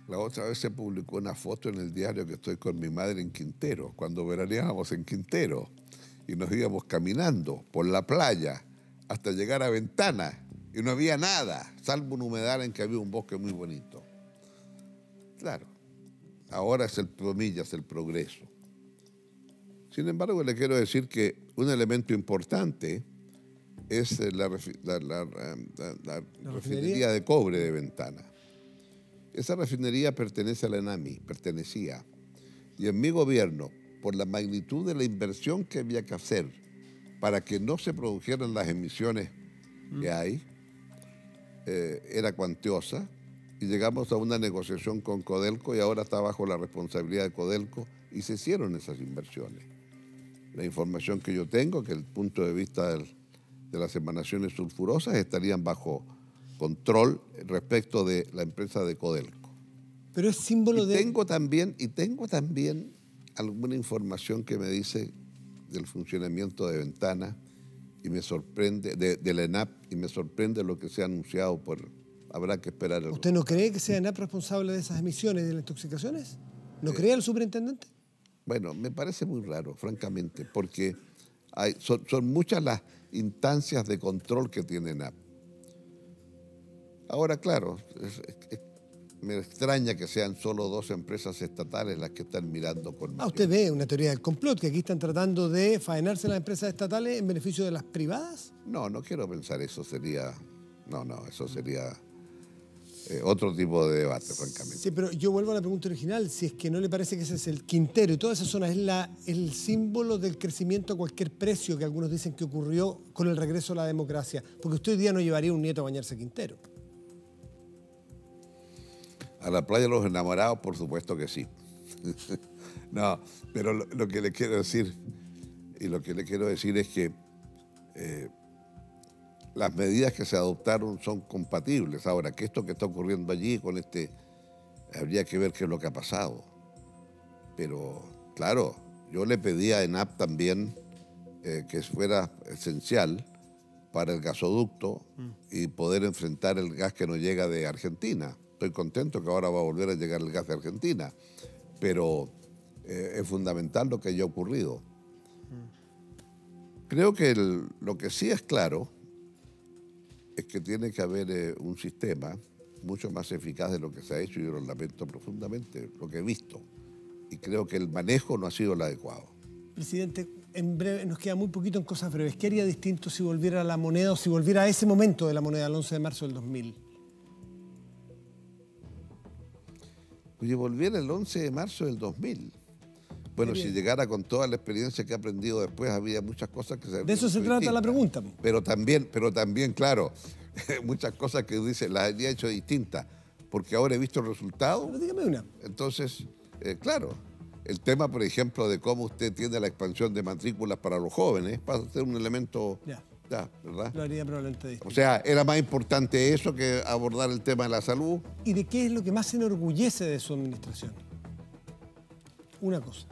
la otra vez se publicó una foto en el diario que estoy con mi madre en Quintero, cuando veraneábamos en Quintero, y nos íbamos caminando por la playa hasta llegar a Ventana, y no había nada, salvo un humedal en que había un bosque muy bonito. Claro, ahora es el progreso. Sin embargo, le quiero decir que un elemento importante es la refinería de cobre de Ventana. Esa refinería pertenece a la ENAMI, pertenecía. Y en mi gobierno, por la magnitud de la inversión que había que hacer para que no se produjeran las emisiones que hay, era cuantiosa, y llegamos a una negociación con Codelco y ahora está bajo la responsabilidad de Codelco y se hicieron esas inversiones. La información que yo tengo, que el punto de vista de las emanaciones sulfurosas estarían bajo control respecto de la empresa de Codelco. Pero es símbolo de... Tengo también alguna información que me dice del funcionamiento de Ventana y me sorprende, de la ENAP, y me sorprende lo que se ha anunciado habrá que esperar. ¿Usted no cree que sea ENAP responsable de esas emisiones y de las intoxicaciones? ¿No cree el superintendente? Bueno, me parece muy raro, francamente, porque son muchas las instancias de control que tiene ENAP. Ahora, claro, me extraña que sean solo 2 empresas estatales las que están mirando con... ¿Usted ve una teoría del complot, que aquí están tratando de faenarse las empresas estatales en beneficio de las privadas? No quiero pensar eso, sería otro tipo de debate, francamente. Sí, pero yo vuelvo a la pregunta original, si es que no le parece que ese es el Quintero y toda esa zona es el símbolo del crecimiento a cualquier precio que algunos dicen que ocurrió con el regreso a la democracia, porque usted hoy día no llevaría a un nieto a bañarse a Quintero. A la playa de los enamorados, por supuesto que sí. No, pero lo que le quiero decir, es que las medidas que se adoptaron son compatibles. Ahora, que esto que está ocurriendo allí con habría que ver qué es lo que ha pasado. Pero, claro, yo le pedí a ENAP también que fuera esencial para el gasoducto y poder enfrentar el gas que nos llega de Argentina. Estoy contento que ahora va a volver a llegar el gas de Argentina, pero es fundamental lo que haya ocurrido. Creo que lo que sí es claro es que tiene que haber un sistema mucho más eficaz de lo que se ha hecho, y yo lo lamento profundamente, lo que he visto. Y creo que el manejo no ha sido el adecuado. Presidente, en breve, nos queda muy poquito en cosas breves. ¿Qué haría distinto si volviera a la moneda o si volviera a ese momento de la moneda, el 11 de marzo del 2000? Oye, volviera el 11 de marzo del 2000. Bueno, si llegara con toda la experiencia que he aprendido después, había muchas cosas que se... De eso se trata la pregunta. Pero también, claro, muchas cosas que dice las habría hecho distintas, porque ahora he visto el resultado. Pero dígame una. Entonces, claro, el tema, por ejemplo, de cómo usted tiene la expansión de matrículas para los jóvenes, pasa a ser un elemento Ya, ¿verdad? Lo haría probablemente distinto. O sea, era más importante eso que abordar el tema de la salud. ¿Y de qué es lo que más se enorgullece de su administración? Una cosa.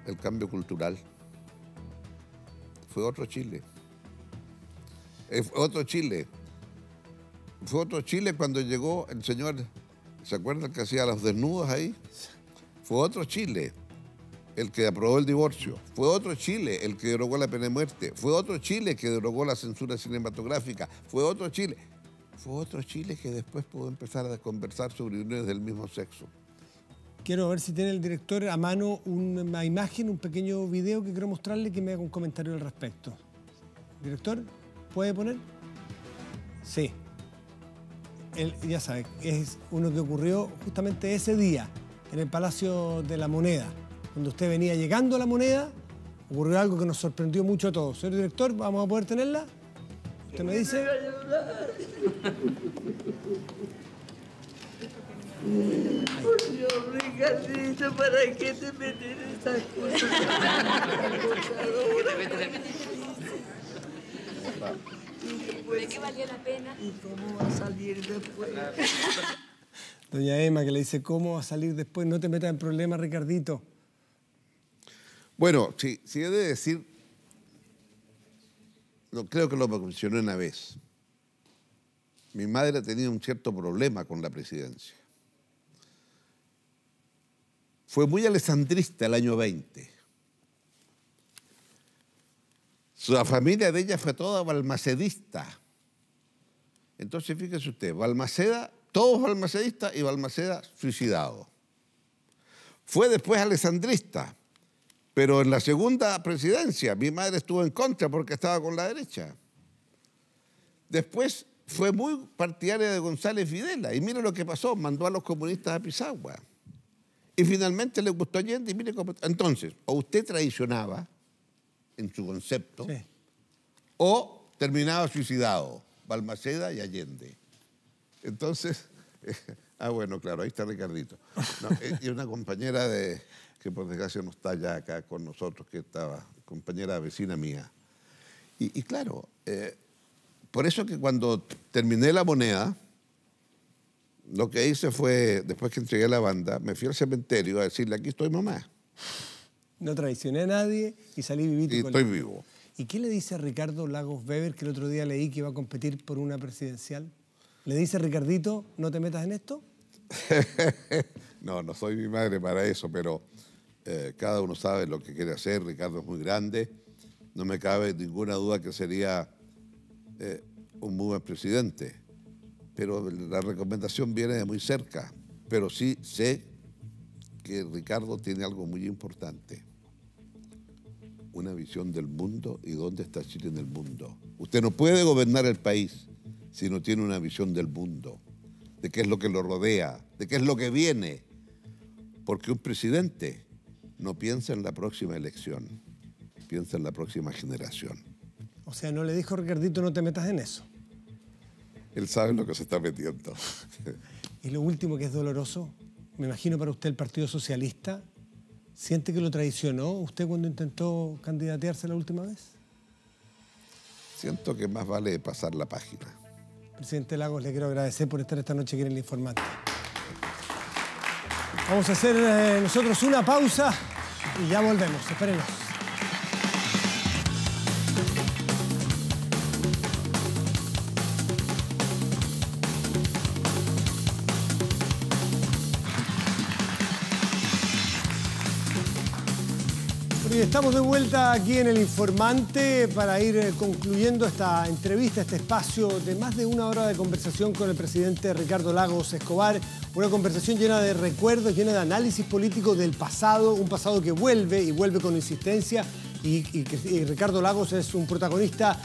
El cambio cultural. Fue otro Chile. Fue otro Chile. Fue otro Chile cuando llegó el señor, ¿se acuerdan que hacía los desnudos ahí? Fue otro Chile el que aprobó el divorcio. Fue otro Chile el que derogó la pena de muerte. Fue otro Chile que derogó la censura cinematográfica. Fue otro Chile. Fue otro Chile que después pudo empezar a conversar sobre uniones del mismo sexo. Quiero ver si tiene el director a mano una imagen, un pequeño video que quiero mostrarle, que me haga un comentario al respecto. ¿Director? ¿Puede poner? Sí. Él, ya sabe, es uno que ocurrió justamente ese día en el Palacio de la Moneda. Cuando usted venía llegando a la Moneda, ocurrió algo que nos sorprendió mucho a todos. Señor director, ¿vamos a poder tenerla? ¿Usted me dice? Por Dios, Ricardito, ¿para qué te metes en estas cosas? ¿De qué valía la pena? ¿Y cómo va a salir después? Doña Emma, que le dice, ¿cómo va a salir después? No te metas en problemas, Ricardito. Bueno, sí he de decir, no, creo que lo mencioné una vez. Mi madre tenía un cierto problema con la presidencia. Fue muy alessandrista el año 20. La familia de ella fue toda balmacedista. Entonces, fíjese usted, Balmaceda, todos balmacedistas y Balmaceda suicidado. Fue después alessandrista, pero en la segunda presidencia mi madre estuvo en contra porque estaba con la derecha. Después fue muy partidaria de González Videla y mire lo que pasó, mandó a los comunistas a Pisagua. Y finalmente le gustó Allende y mire cómo... Entonces, o usted traicionaba en su concepto, Sí. o terminaba suicidado, Balmaceda y Allende. Entonces, bueno, claro, ahí está Ricardito. No, y una compañera que por desgracia no está ya acá con nosotros, que estaba, compañera vecina mía. Y claro, por eso que cuando terminé La Moneda, lo que hice fue, después que entregué la banda, me fui al cementerio a decirle, aquí estoy, mamá. No traicioné a nadie y salí vivito. Y estoy vivo. ¿Y qué le dice a Ricardo Lagos Weber, que el otro día leí que iba a competir por una presidencial? ¿Le dice, Ricardito, no te metas en esto? No soy mi madre para eso, pero cada uno sabe lo que quiere hacer. Ricardo es muy grande. No me cabe ninguna duda que sería un muy buen presidente. Pero la recomendación viene de muy cerca. Pero sí sé que Ricardo tiene algo muy importante. Una visión del mundo y dónde está Chile en el mundo. Usted no puede gobernar el país si no tiene una visión del mundo, de qué es lo que lo rodea, de qué es lo que viene. Porque un presidente no piensa en la próxima elección, piensa en la próxima generación. O sea, no le dijo, Ricardito, no te metas en eso. Él sabe en lo que se está metiendo. Y lo último que es doloroso, me imagino para usted el Partido Socialista, ¿siente que lo traicionó usted cuando intentó candidatearse la última vez? Siento que más vale pasar la página. Presidente Lagos, le quiero agradecer por estar esta noche aquí en El Informante. Vamos a hacer nosotros una pausa y ya volvemos. Espérenos. Y estamos de vuelta aquí en El Informante para ir concluyendo esta entrevista, este espacio de más de una hora de conversación con el presidente Ricardo Lagos Escobar. Una conversación llena de recuerdos, llena de análisis político del pasado, un pasado que vuelve y vuelve con insistencia. Y Ricardo Lagos es un protagonista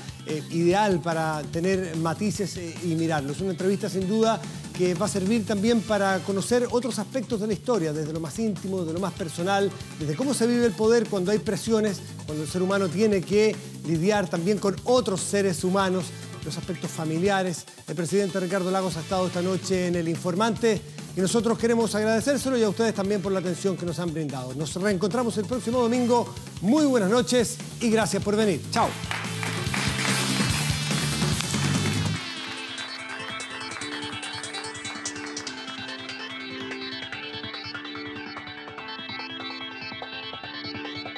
ideal para tener matices y mirarlo. Es una entrevista sin duda que va a servir también para conocer otros aspectos de la historia, desde lo más íntimo, desde lo más personal, desde cómo se vive el poder cuando hay presiones, cuando el ser humano tiene que lidiar también con otros seres humanos, los aspectos familiares. El presidente Ricardo Lagos ha estado esta noche en El Informante Y nosotros queremos agradecérselo y a ustedes también por la atención que nos han brindado. Nos reencontramos el próximo domingo. Muy buenas noches y gracias por venir. Chao.